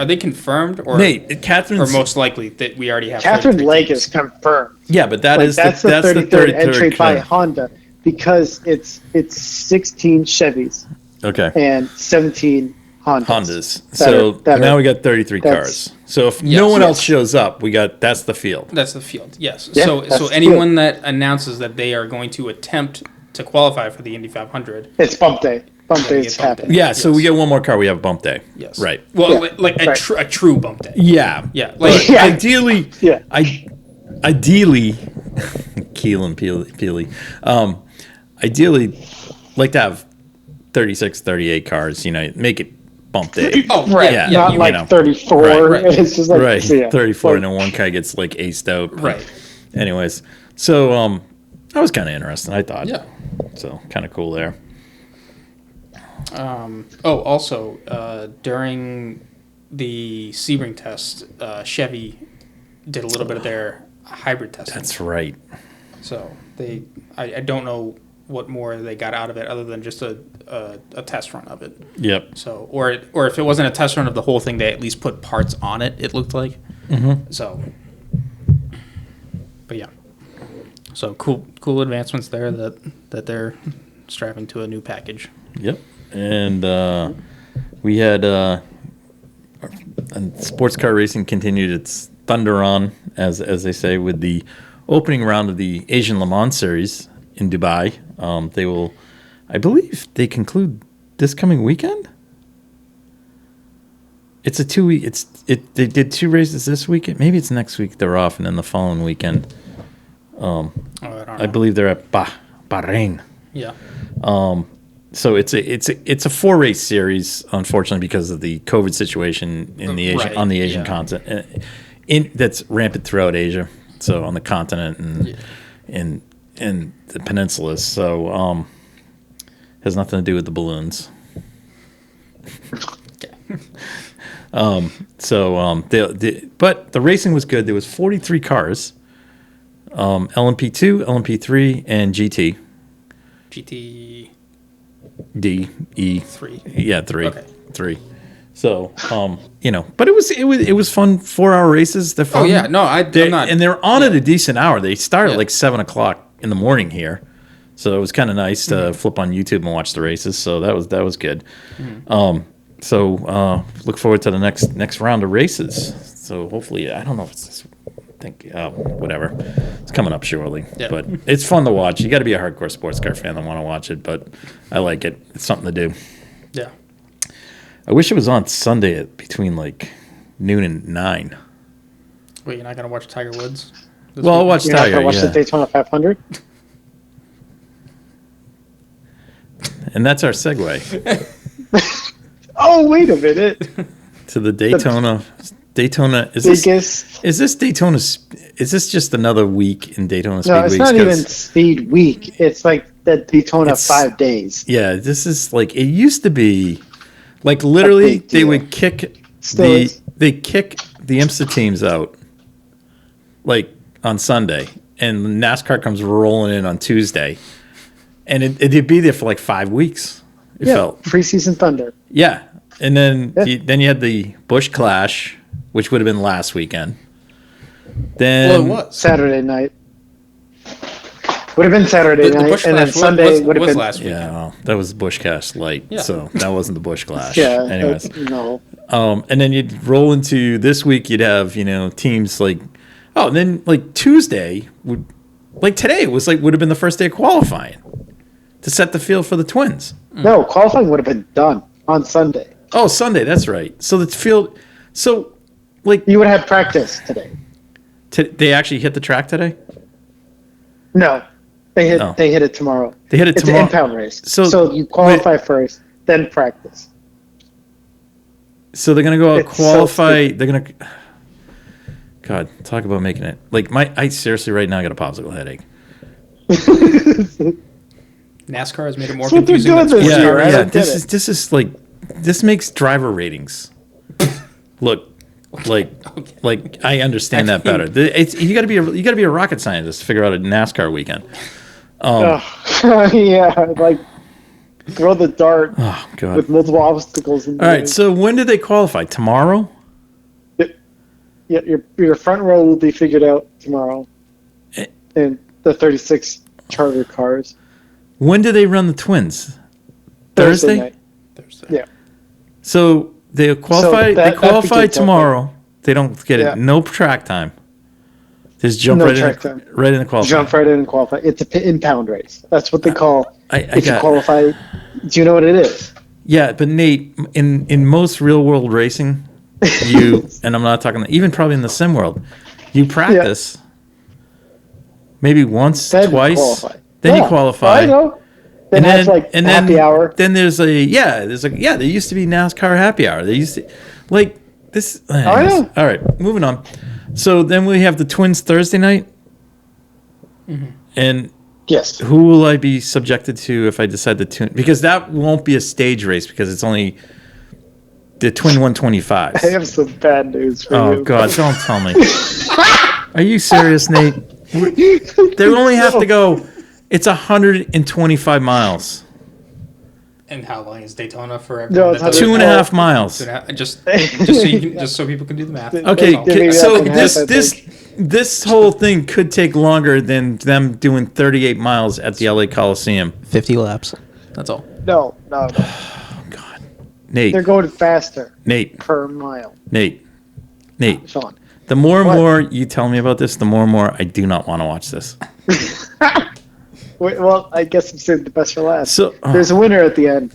they confirmed or Nate? Catherine's or most likely that we already have. Catherine Legg is confirmed. Yeah, but that's the 33rd entry by Honda because it's 16 Chevys. Okay. And 17 Hondas. So now we got 33 cars. So if no one else shows up, that's the field. That's the field. Yes. Yeah, so anyone that announces that they are going to attempt to qualify for the Indy 500, it's bump day. Bump day is happening. Yeah. So we get one more car. We have a bump day. Yes. Right. Well, a true bump day. Yeah. Yeah. Ideally. Yeah. Ideally, Keelan Peely. Ideally, like to have 36, 38 cars. Make it bump day. Oh, right. Yeah, not like 34. Right. It's just like 34, and then one guy gets like aced out. Right. Anyways, so that was kind of interesting. I thought. Yeah. So kind of cool there. Also, during the Sebring test, Chevy did a little bit of their hybrid testing. That's right. So I don't know what more they got out of it other than just a test run of it. Yep. So or if it wasn't a test run of the whole thing, they at least put parts on it. It looked like. Mm-hmm. So. But yeah. So cool advancements there that they're striving to a new package. Yep. And we had sports car racing continued its thunder on, as they say, with the opening round of the Asian Le Mans Series in Dubai. They will, I believe, they conclude this coming weekend. It's a 2-week. They did 2 races this weekend. Maybe it's next week they're off, and then the following weekend. I believe they're at Bahrain. Yeah. So it's a 4-race series, unfortunately, because of the COVID situation in the Asian continent, that's rampant throughout Asia. So on the continent and the peninsulas. So has nothing to do with the balloons. But the racing was good. There was 43 cars. LMP2, LMP3, and GT. D, E, 3. Yeah, 3. Okay. 3. So, but it was fun 4-hour races. They're fun. Oh yeah, no, I'm not. And they're on at a decent hour. They start at like 7:00 in the morning here, so it was kind of nice to flip on YouTube and watch the races. So that was good. So look forward to the next round of races. So hopefully, I don't know if it's this. Whatever. It's coming up shortly. Yeah. But it's fun to watch. You got to be a hardcore sports car fan to want to watch it, but I like it. It's something to do. Yeah. I wish it was on Sunday between like noon and 9. Wait, you're not gonna watch Tiger Woods? Well, I'll watch Tiger. You're not gonna watch the Daytona 500. And that's our segue. Oh, wait a minute. To the Daytona. Daytona is this Daytona? Is this just another week in Daytona Speed? No, it's not even Speed Week. It's like the Daytona 5 days. Yeah, this is like it used to be. Like literally, they would kick the IMSA teams out like on Sunday, and NASCAR comes rolling in on Tuesday, and it'd be there for like 5 weeks. It felt preseason thunder. Yeah, and then you had the Busch Clash, which would have been last weekend. Then it was Saturday night. Would have been Saturday night, and then Sunday would have been last weekend. Yeah, well, that was Busch Clash light, so that wasn't the Busch Clash. Yeah, anyways, no. And then you'd roll into this week. You'd have teams like, and then like Tuesday today would have been the first day of qualifying to set the field for the Twins. No, qualifying would have been done on Sunday. Oh, Sunday, that's right. So the field, you would have practice today. They actually hit the track today? No. They hit it tomorrow. They hit it tomorrow. It's an impound race. So you qualify first, then practice. So they're gonna go out qualify. They're gonna. God, talk about making it like I seriously right now got a popsicle headache. NASCAR has made it more confusing. This makes driver ratings look like I understand that better. You got to be a rocket scientist to figure out a NASCAR weekend. Like throw the dart with multiple obstacles. All right, so when do they qualify? Tomorrow? Yeah, your front row will be figured out tomorrow, and the 36 charter cars. When do they run the Twins? Thursday night. Yeah. So they qualify. They qualify tomorrow. They don't get it. No track time. Just jump right in the qualify. Jump right in and qualify. It's an impound race. That's what they call. If you qualify, do you know what it is? Yeah, but Nate, in most real world racing, and I'm not talking even probably in the sim world, you practice maybe once, twice, then you qualify. I know. Then happy hour. Then there's there used to be NASCAR happy hour. They used to this. I know. All right, moving on. So then we have the Twins Thursday night, and yes, who will I be subjected to if I decide to tune? Because that won't be a stage race because it's only the Twin 125s. I have some bad news for you. Oh God, don't tell me. Are you serious, Nate? They only have to go. It's 125 miles. And how long is Daytona for? No, it's 2.5 miles. Just so people can do the math. Okay, so this whole thing could take longer than them doing 38 miles at the LA Coliseum. 50 laps. That's all. No. Oh God, Nate. They're going faster. Nate. Per mile. Nate. Sean. The more and more you tell me about this, the more and more I do not want to watch this. Well, I guess I'm saving the best for last. So, there's a winner at the end.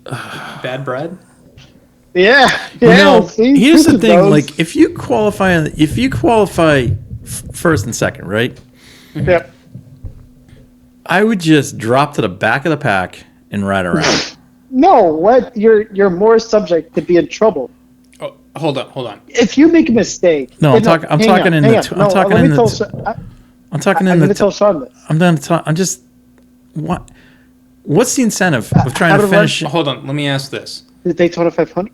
Bad bread? Yeah. Here's the thing: like, if you qualify first and second, right? Yeah. I would just drop to the back of the pack and ride around. No, what? You're more subject to be in trouble. Oh, hold on. If you make a mistake. No, I'm talking in the. I'm going to tell Sean this. I'm done. I'm just. What's the incentive of trying to finish? Hold on. Let me ask this. The Daytona 500?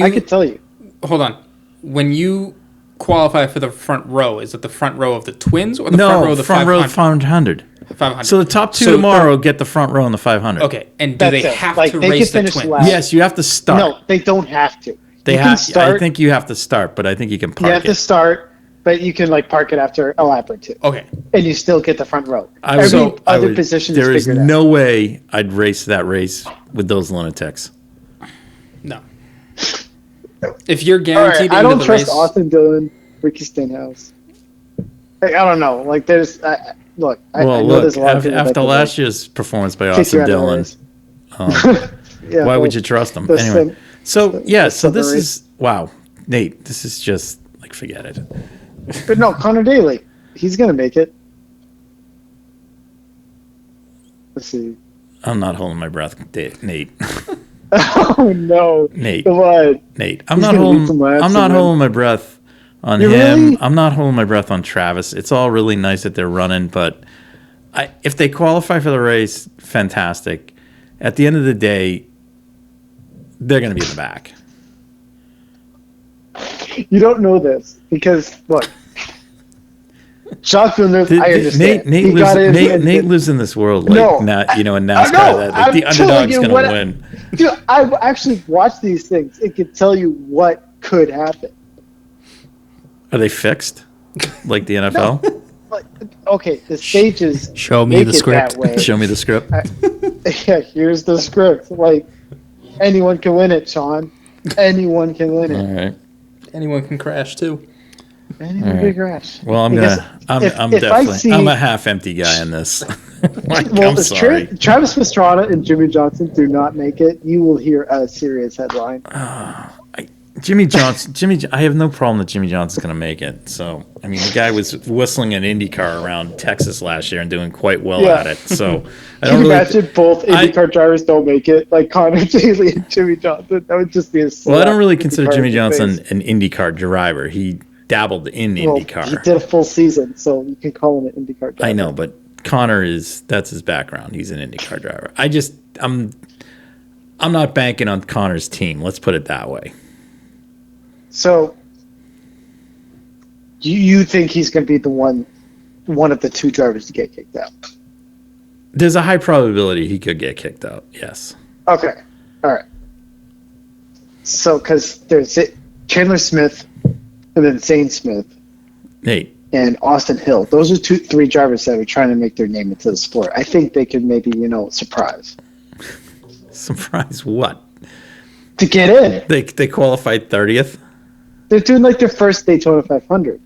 I could tell you. Hold on. When you qualify for the front row, is it the front row of the Twins or the front row of the 500? No, front row 500. 500. So the top two tomorrow get the front row in the 500. Okay. And do they have to race the Twins? Last. Yes, you have to start. No, they don't have to. I think you have to start, but I think you can park it. You have to start. But you can park it after a lap or two. Okay. And you still get the front row. Position there is no way I'd race that race with those lunatics. No. If you're guaranteed I don't trust Austin Dillon, Ricky Stenhouse. I don't know. There's I know there's a lot of people after last year's performance by Austin Dillon. Yeah, why would you trust him anyway? So this is Nate. This is just like forget it. But no, Connor Daly, he's gonna make it. Let's see. I'm not holding my breath, Nate. Oh no, Nate. Come on. Nate. I'm not holding my breath on him. Really? I'm not holding my breath on Travis. It's all really nice that they're running, but if they qualify for the race, fantastic. At the end of the day, they're going to be in the back. You don't know this because look, Jacques Villeneuve. I understand. Nate lives in this world in NASCAR. That the underdog's going to win. Dude, I've actually watched these things. It can tell you what could happen. Are they fixed, like the NFL? No. Okay, the stages. Show me the script. Show me the script. Here's the script. Like anyone can win it, Sean. Anyone can win it. All right. Anyone can crash too. Anyone can crash. Well, I'm a half empty guy in this. I'm sorry. Travis Pastrana and Jimmy Johnson do not make it. You will hear a serious headline. Jimmy Johnson. I have no problem that Jimmy Johnson's going to make it. So, I mean, the guy was whistling an Indycar around Texas last year and doing quite well at it. So, Can you imagine both IndyCar drivers don't make it, like Connor Daly and Jimmy Johnson? That would just be a slap. Well, I don't really consider Jimmy Johnson an IndyCar driver. He dabbled in IndyCar. He did a full season, so you can call him an IndyCar driver. I know, but Connor that's his background. He's an IndyCar driver. I'm not banking on Connor's team. Let's put it that way. So, you think he's going to be the one of the two drivers to get kicked out? There's a high probability he could get kicked out, yes. Okay. All right. So, because there's Chandler Smith and then Zane Smith. Nate. And Austin Hill. Those are three drivers that are trying to make their name into the sport. I think they could maybe, surprise. Surprise what? To get in. They qualified 30th? They're doing like their first Daytona 500.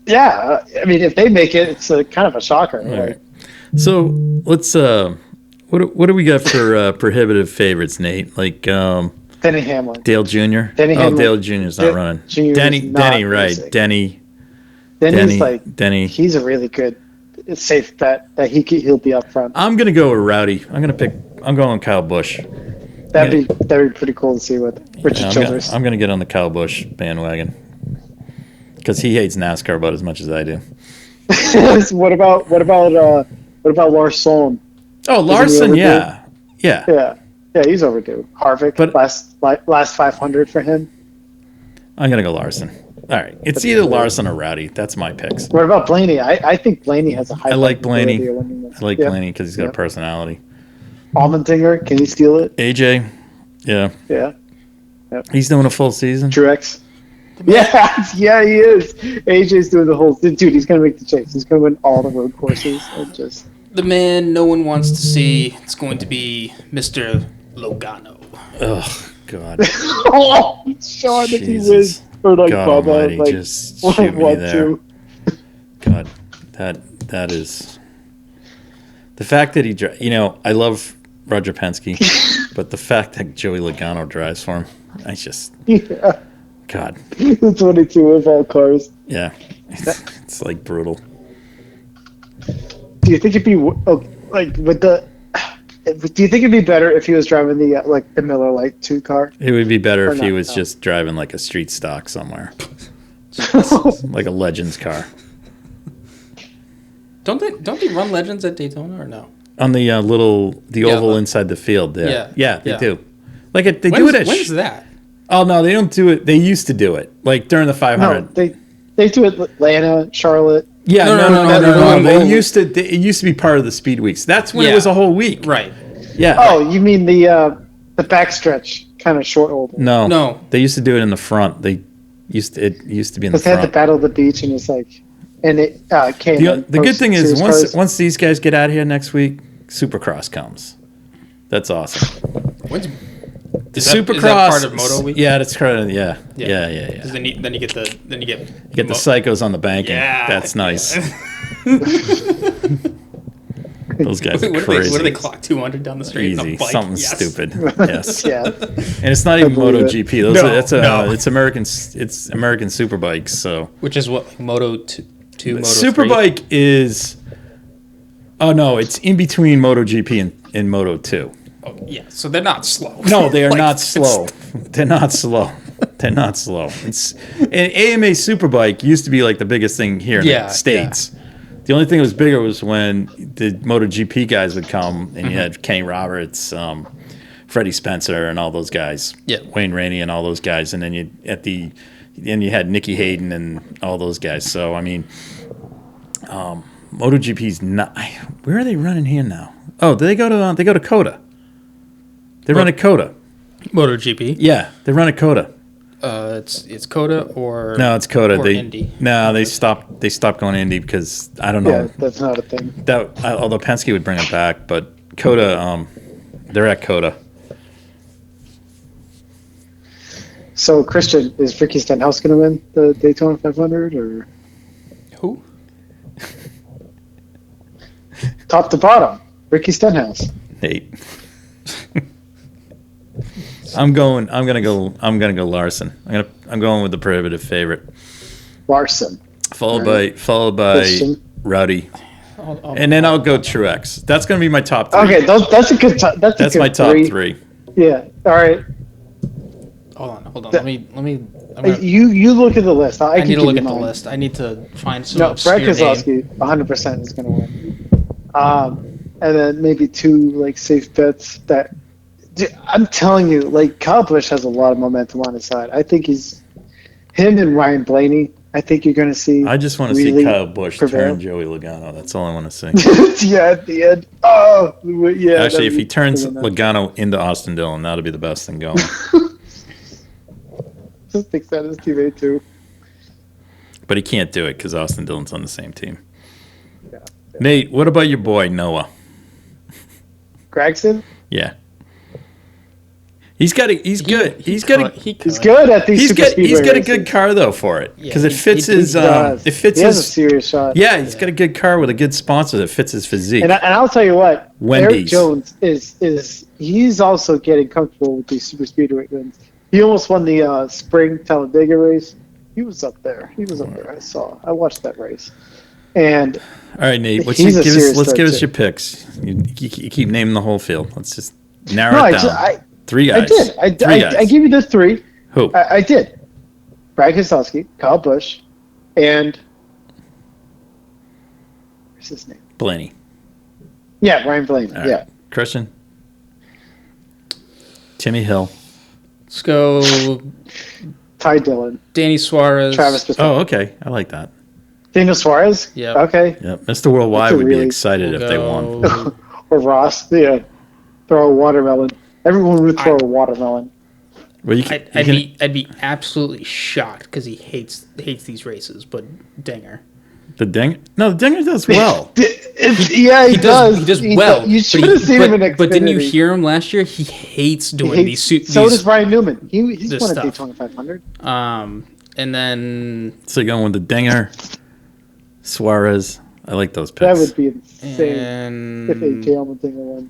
Yeah, I mean, if they make it, it's kind of a shocker. Right. So let's. What do we got for prohibitive favorites, Nate? Like Denny Hamlin, Dale Jr. Dale Jr.'s not running. Denny, right? Denny's Denny. He's a really good, safe bet that he'll be up front. I'm gonna go with Rowdy. I'm going Kyle Busch. That'd be pretty cool to see with Richard Childress. I'm gonna get on the Kyle Busch bandwagon because he hates NASCAR about as much as I do. What about Larson? Oh, Larson, yeah, he's overdue. Harvick, but last 500 for him. I'm gonna go Larson. All right, it's either Larson or Rowdy. That's my picks. What about Blaney? I think Blaney has a high. I like Blaney. Blaney because he's got a personality. Allmendinger, can he steal it? AJ, yeah. Yep. He's doing a full season. Truex. Yeah, he is. AJ's doing the whole dude. He's gonna make the chase. He's gonna win all the road courses and just. The man no one wants to see. It's going to be Mr. Logano. Oh God. Oh, Sean, if he wins or like God Bubba, Almighty, like just shoot me there. 1-2. God, that is the fact that I love Roger Penske, but the fact that Joey Logano drives for him, God. The 22 of all cars. Yeah, it's like brutal. Do you think it'd be like with the? Do you think it'd be better if he was driving the Miller Lite 2 car? It would be better if he was just driving like a street stock somewhere, like a Legends car. Don't they run Legends at Daytona or no? On the oval inside the field there. Yeah, they do. Like they do it at. When's that? Oh no, they don't do it. They used to do it like during the 500. No, they do it Atlanta, Charlotte. Yeah, no. They used to. It used to be part of the speed weeks. That's when it was a whole week. Right. Yeah. Oh, you mean the backstretch kind of short oval? No. They used to do it in the front. It used to be in the front. Because they had the Battle of the Beach, and it's like, and it came. The good thing is once these guys get out of here next week, Supercross comes. That's awesome. Is that part of Moto Week? Yeah, that's correct. Yeah. Then you get the psychos on the banking. Yeah, that's nice. Those guys are crazy. What do they clock 200 down the street? Easy, something stupid. Yes. Yeah. And it's not even MotoGP. It's American. It's American Superbikes. So. Which is what, like Moto 2, Moto 3? Superbike is. Oh no, it's in between MotoGP and Moto 2. Oh yeah, so they're not slow. No, they are not slow. They're not slow. They're not slow. And AMA Superbike used to be like the biggest thing here in the States. Yeah. The only thing that was bigger was when the MotoGP guys would come, and you had Kenny Roberts, Freddie Spencer, and all those guys. Yeah. Wayne Rainey and all those guys, and then you had Nicky Hayden and all those guys. So I mean, MotoGP's not. Where are they running here now? Oh, they go to COTA. They run at COTA. MotoGP. Yeah, they run at COTA. It's COTA or no, it's COTA. Or Indy. No, they stopped going to Indy because I don't know. Yeah, that's not a thing. Although Penske would bring it back, but COTA, they're at COTA. So Christian, is Ricky Stenhouse going to win the Daytona 500 or who? Top to bottom, Ricky Stenhouse. Nate. I'm gonna go Larson. I'm going with the prohibitive favorite. Larson. Followed by Christian. Rowdy. And then I'll go Truex. That's gonna be my top 3. Okay, that's a good top. That's my top 3. Yeah. All right. Hold on. Let me. You look at the list. I need to look at the list. I need to find some. No, Brad Keselowski, 100% is going to win. And then maybe 2 like safe bets that. Dude, I'm telling you, like Kyle Busch has a lot of momentum on his side. I think him and Ryan Blaney. I think you're going to see. I just want to see Kyle Busch turn Joey Logano. That's all I want to see. Yeah, at the end. Oh, yeah. Actually, if he turns Logano into Austin Dillon, that'll be the best thing going. Just thinks that his teammate too. But he can't do it because Austin Dillon's on the same team. Yeah. Nate, what about your boy Noah? Gregson? Yeah. He's good. He's good at these. He's got a good car though for it because it fits his. It fits he has his a serious shot. Yeah, he's got a good car with a good sponsor that fits his physique. And I'll tell you what, Wendy's. Eric Jones he's also getting comfortable with these super speedway wins. He almost won the spring Talladega race. He was up there. I watched that race. And all right, Nate, let's give us your picks. You keep naming the whole field. Let's just narrow it down. 3 guys. I did. I gave you the 3. Who? I did. Brad Keselowski, Kyle Busch, and what's his name? Blaney. Yeah, Ryan Blaney. Right. Yeah. Christian. Timmy Hill. Let's go. Ty Dillon. Danny Suarez. Travis Pastrana. Oh, okay. I like that. Daniel Suarez? Yeah. Okay. Yeah. Mr. Worldwide would be excited if they won. Or Ross. Yeah. Throw a watermelon. Everyone would throw a watermelon. Well, I'd be absolutely shocked because he hates these races. But Dinger. The Dinger? No, the Dinger does well. Yeah, he does. He does well. You should have seen him in Xfinity. But didn't you hear him last year? He hates doing these. So does Brian Newman. He's won a Daytona 500. And then. So you're going with the Dinger, Suarez. I like those picks. That would be insane if ATL and Dinger won.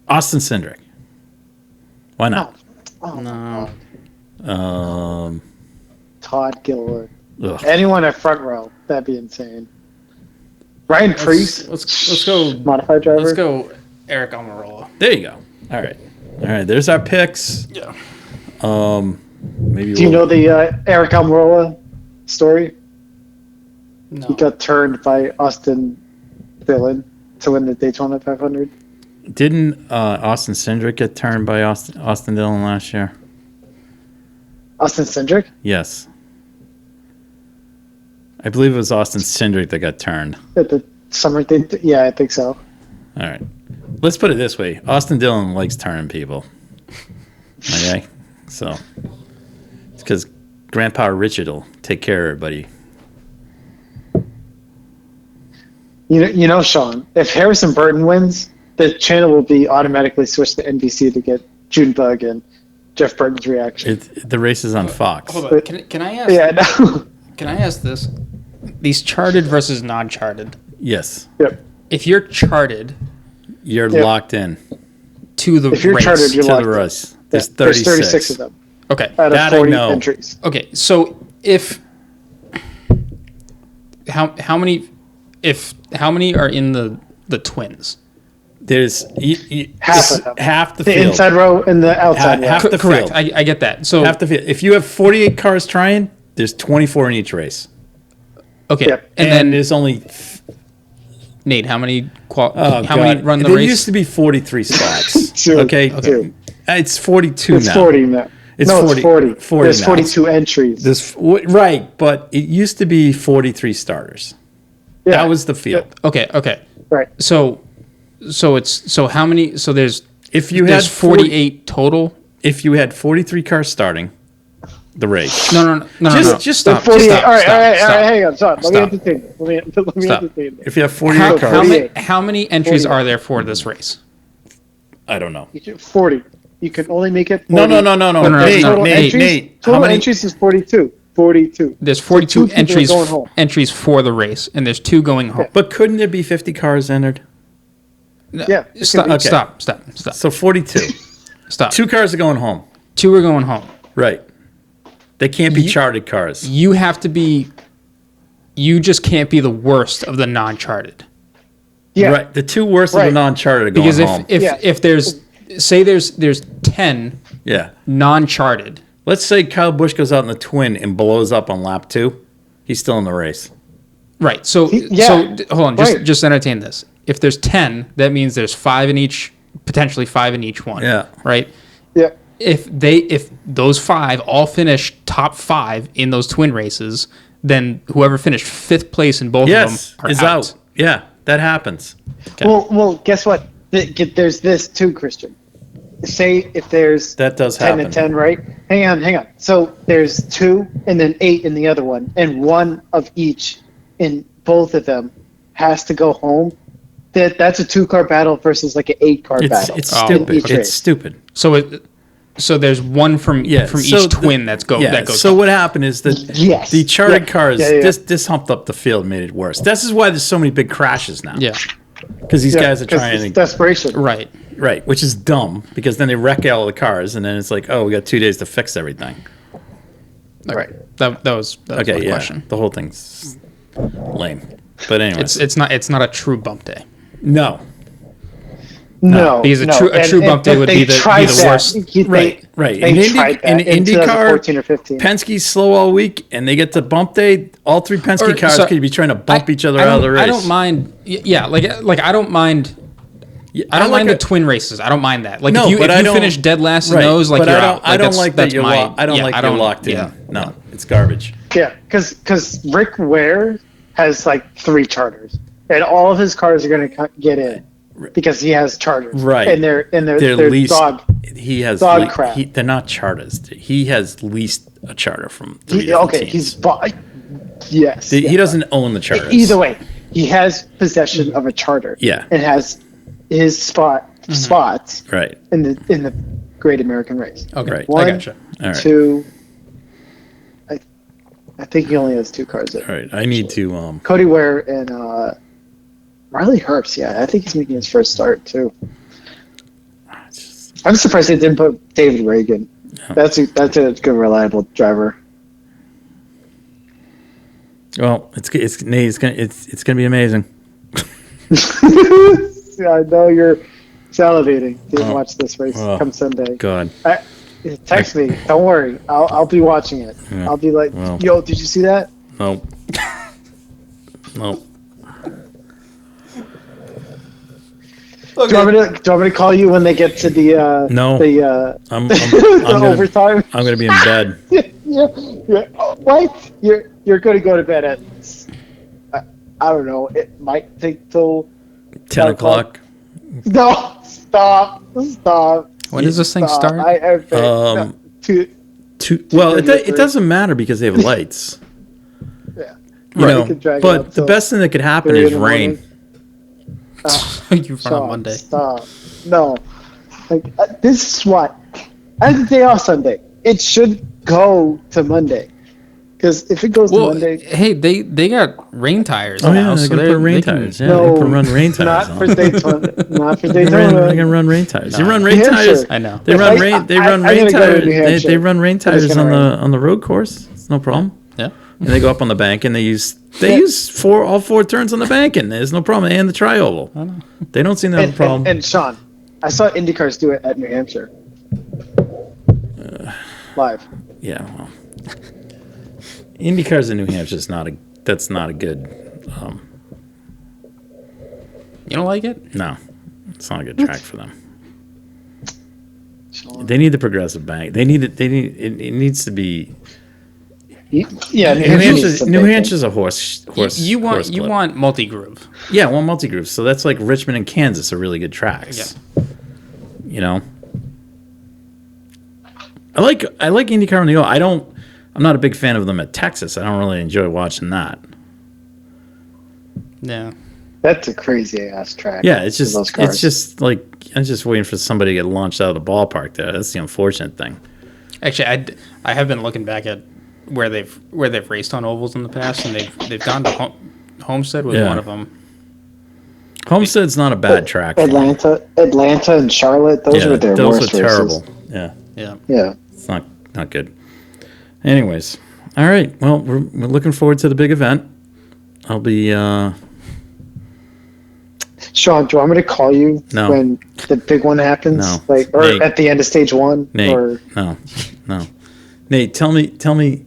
Austin Cindric. Why not? No. Todd Gilroy. Anyone at front row. That'd be insane. Ryan Preece. Let's go. Modified driver. Let's go Eric Almirola. There you go. All right. There's our picks. Yeah. Maybe. Do you know the Eric Almirola story? No. He got turned by Austin Dillon to win the Daytona 500. Didn't Austin Cindric get turned by Austin Dillon last year? Austin Cindric? Yes. I believe it was Austin Cindric that got turned. At the summer thing? Yeah, I think so. All right. Let's put it this way. Austin Dillon likes turning people. Okay? So, it's because Grandpa Richard will take care of everybody. You know, Sean, if Harrison Burton wins, the channel will be automatically switched to NBC to get Junebug and Jeff Burton's reaction. The race is on Fox. Hold on. Can I ask? Yeah, no. Can I ask this? These charted versus non-charted. Yes. Yep. If you're charted You're locked in to the If you're race, charted, you're to locked the in. race. Yeah, There's 36. 36 of them okay. out of That I 40 know. entries. Okay, so if how many are in the twins? There's Half of them. half the The field. inside row and the outside row. half the Correct. field. I get that. So Half the field. If you have 48 cars trying, there's 24 in each race. okay, Yep. and And then there's only Nate, how many oh how many God. run the there race? used to be 43 spots. Two. Okay. Two. It's 42 It's now. 40 now. It's no, 40. it's 40. 40 There's now. 42 entries. Right, but it used to be 43 starters. Yeah. That was the field. Okay. Right. So how many? So there's If you there's had 40 48 total. if you had 43 cars starting the race. No. Just stop. 48. Stop, all right, stop, all right, stop. all right, hang on. Stop. Let Stop. me entertain you. Let me Stop. entertain you. If you have 48 How cars, many, how many entries 48. are there for this race? I don't know. 40. You can only make it 40. No. no, Nate, Total Nate, entries, Nate, total how many? entries is 42. 42. There's So 42 two people entries are going home. entries for the race, and there's 2 going home. But couldn't there be 50 cars entered? Yeah. it Stop, could be. Okay. stop. So 42. Stop. 2 cars are going home. 2 are going home. Right. They can't be charted cars. You have to be. You just can't be the worst of the non-charted. Yeah. Right. The 2 worst of Right. the non-charted are going Because home. if there's say there's 10 Yeah. non-charted. Let's say Kyle Busch goes out in the twin and blows up on lap 2. He's still in the race. Right. So Yeah. hold on. Right. Just entertain this. If there's 10, that means there's 5 in each, potentially 5 in each one. Yeah. Right. Yeah. If those 5 all finish top 5 in those twin races, then whoever finished 5th place in both Yes. of them are Is out. out. Yeah. That happens. Okay. Well, guess what? There's this too, Christian. Say if there's That does 10 happen. and 10, right? Hang on. So there's 2 and then 8 in the other one, and 1 of each in both of them has to go home. That's a 2-car battle versus like an 8-car battle. It's Oh, stupid. each It's race. stupid. So there's one from Yeah, from so each twin that goes. So home. what happened is that Yes. the charted Yeah. cars Yeah. this humped up the field, made it worse. This is why there's so many big crashes now. Yeah. Because these guys are 'cause trying it's to desperation. Right. right, which is dumb because then they wreck all the cars and then it's like, oh, we got 2 days to fix everything. Right. That was Okay, my yeah, question. the whole thing's lame. But anyway, It's not a true bump day. no, No, Because a no. true bump day would they be the tried that. worst. right. They In tried that in IndyCar, 2014 or 15. Penske's slow all week, and they get to bump day. All 3 Penske cars so- could be trying to bump each other I out of the don't- race. I don't mind. Yeah, like I don't mind. Yeah, I don't like mind a- the twin races. I don't mind that. Like No, if you but I don't- finish dead last in right, those, like but you're I don't, out. I don't like that that's you're my, I don't yeah, like I you're don't, locked in. yeah. No, it's garbage. Yeah, because Rick Ware has like 3 charters, and all of his cars are going to get in because he has charters. Right. And they're leased. dog. He has dog crap. They're not charters. He has leased a charter from 3 He, different okay, teams. he's bought. Yes. He yeah. doesn't own the charters. Either way, he has possession of a charter. Yeah. And has his spots Right. in the Great American Race. Okay, Right. I One, gotcha. All right. 2. I think he only has 2 cars there. All right. I need to. Cody Ware and Riley Herbst. Yeah, I think he's making his first start too. I'm surprised they didn't put David Reagan. That's a good, reliable driver. Well, it's gonna be amazing. Yeah, I know you're salivating to Oh. watch this race Oh. come Sunday. God. Text me. Don't worry. I'll be watching it. Yeah. I'll be like, Well. yo, did you see that? No. No. Do you want me to call you when they get to the No. I'm the gonna, overtime? I'm gonna be in bed. yeah. What? You're going to go to bed at I don't know. It might take till 10 o'clock. No, stop. When does this thing Stop. start? I have Um, two. Well, it 2:30. doesn't matter because they have lights. Yeah. You know, could drag it but up the till best thing that could happen 3 is in the rain. morning. You run on Monday. Stop. No. Like this is what. I have the day off Sunday. It should go to Monday. Because if it goes to Monday, hey, they got rain tires. Oh now, yeah, so they're gonna put rain tires. Yeah, No, they can run rain tires. not for Daytona. Not for They're Daytona. gonna run rain tires. No. They run rain New tires. Hampshire. I know. They run rain. They run rain I'm gonna go to New tires. Hampshire. They run rain It's tires gonna on the road course. It's no problem. Yeah. And they go up on the bank and they use all four turns on the bank and there's no problem. And the tri-oval. They don't seem to have a problem. And Sean, I saw IndyCars do it at New Hampshire. Live. Yeah, well, IndyCars in New Hampshire is not a good. You don't like it? No, it's not a good track for them. Sean. They need the progressive bank. It needs to be. Yeah, New Hampshire's a horse. You horse want clip. multi-groove. Yeah, one multi-groove. So that's like Richmond and Kansas are really good tracks. Yeah. You know, I like IndyCar on the O. I'm not a big fan of them at Texas. I don't really enjoy watching that. Yeah. That's a crazy ass track. Yeah, it's just like I'm just waiting for somebody to get launched out of the ballpark there. That's the unfortunate thing. Actually, I have been looking back at where they've raced on ovals in the past, and they've gone to Homestead was one of them. Homestead's not a bad track. Atlanta and Charlotte, those were their worst terrible. races. Yeah. It's not good. Anyways, all right. Well, we're looking forward to the big event. I'll be. Sean, do you want me to call you when the big one happens? No. Or Nate, at the end of stage one? Nate, or... No. Nate, tell me,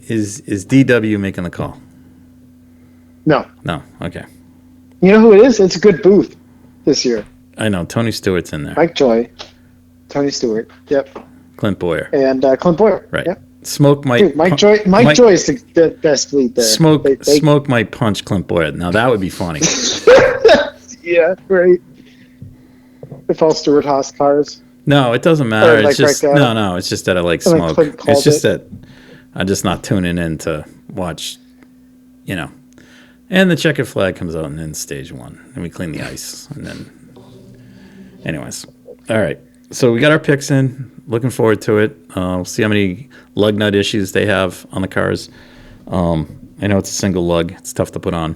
is DW making the call? No. No. Okay. You know who it is? It's a good booth this year. I know. Tony Stewart's in there. Mike Joy. Tony Stewart. Yep. Clint Boyer. And Clint Boyer. Right. Yep. Smoke might. Dude, Mike Joy is the best lead there. Smoke might punch Clint Boyer. Now that would be funny. Yeah, right. If all Stewart Haas cars. No, it doesn't matter. Like it's just right no. It's just that I like Smoke. It's just that I'm just not tuning in to watch. And the checkered flag comes out and then stage one, and we clean the ice, and then. Anyways, all right. So we got our picks in. Looking forward to it. We'll see how many lug nut issues they have on the cars. I know it's a single lug. It's tough to put on.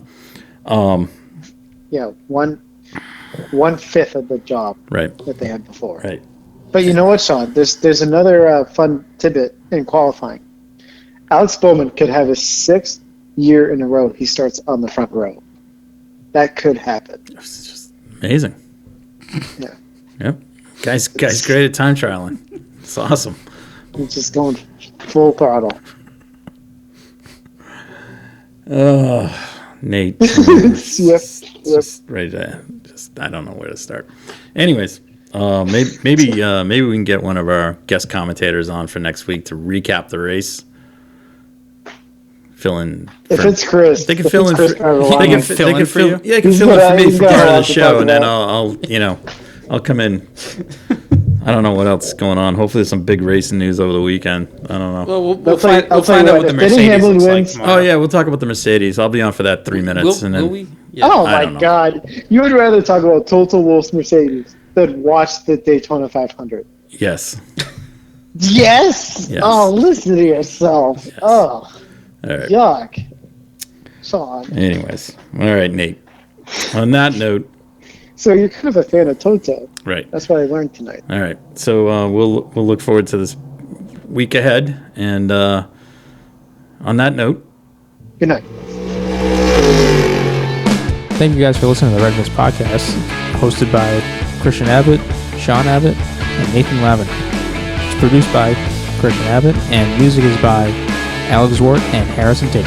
Yeah, 1/5 of the job that they had before. Right. But you know what, Sean? There's another fun tidbit in qualifying. Alex Bowman could have his 6th year in a row he starts on the front row. That could happen. It's just amazing. Yeah. Yep. Guys great at time trialing. It's awesome. He's just going full throttle. Nate. Yep. Just ready to I don't know where to start. Anyways, maybe we can get one of our guest commentators on for next week to recap the race. Fill in. If it's Chris, they can fill in. They can fill in for you. Yeah, they can He's fill in for me for part of the to show, talk and then about. I'll come in. I don't know what else is going on. Hopefully, there's some big racing news over the weekend. I don't know. Well, we'll find out what the Mercedes looks like tomorrow. Oh yeah, we'll talk about the Mercedes. I'll be on for that 3 minutes, and then. Will we? Yeah. Oh my God! You would rather talk about Total Wolf's Mercedes than watch the Daytona 500. Yes. Yes. Oh, listen to yourself. Yes. Oh. All right. Yuck. Sean. Anyways, all right, Nate. On that note. So you're kind of a fan of Toto. Right. That's what I learned tonight. All right. So we'll look forward to this week ahead. And on that note. Good night. Thank you guys for listening to the Redness Podcast, hosted by Christian Abbott, Sean Abbott, and Nathan Lavin. It's produced by Christian Abbott, and music is by Alex Wart and Harrison Tate.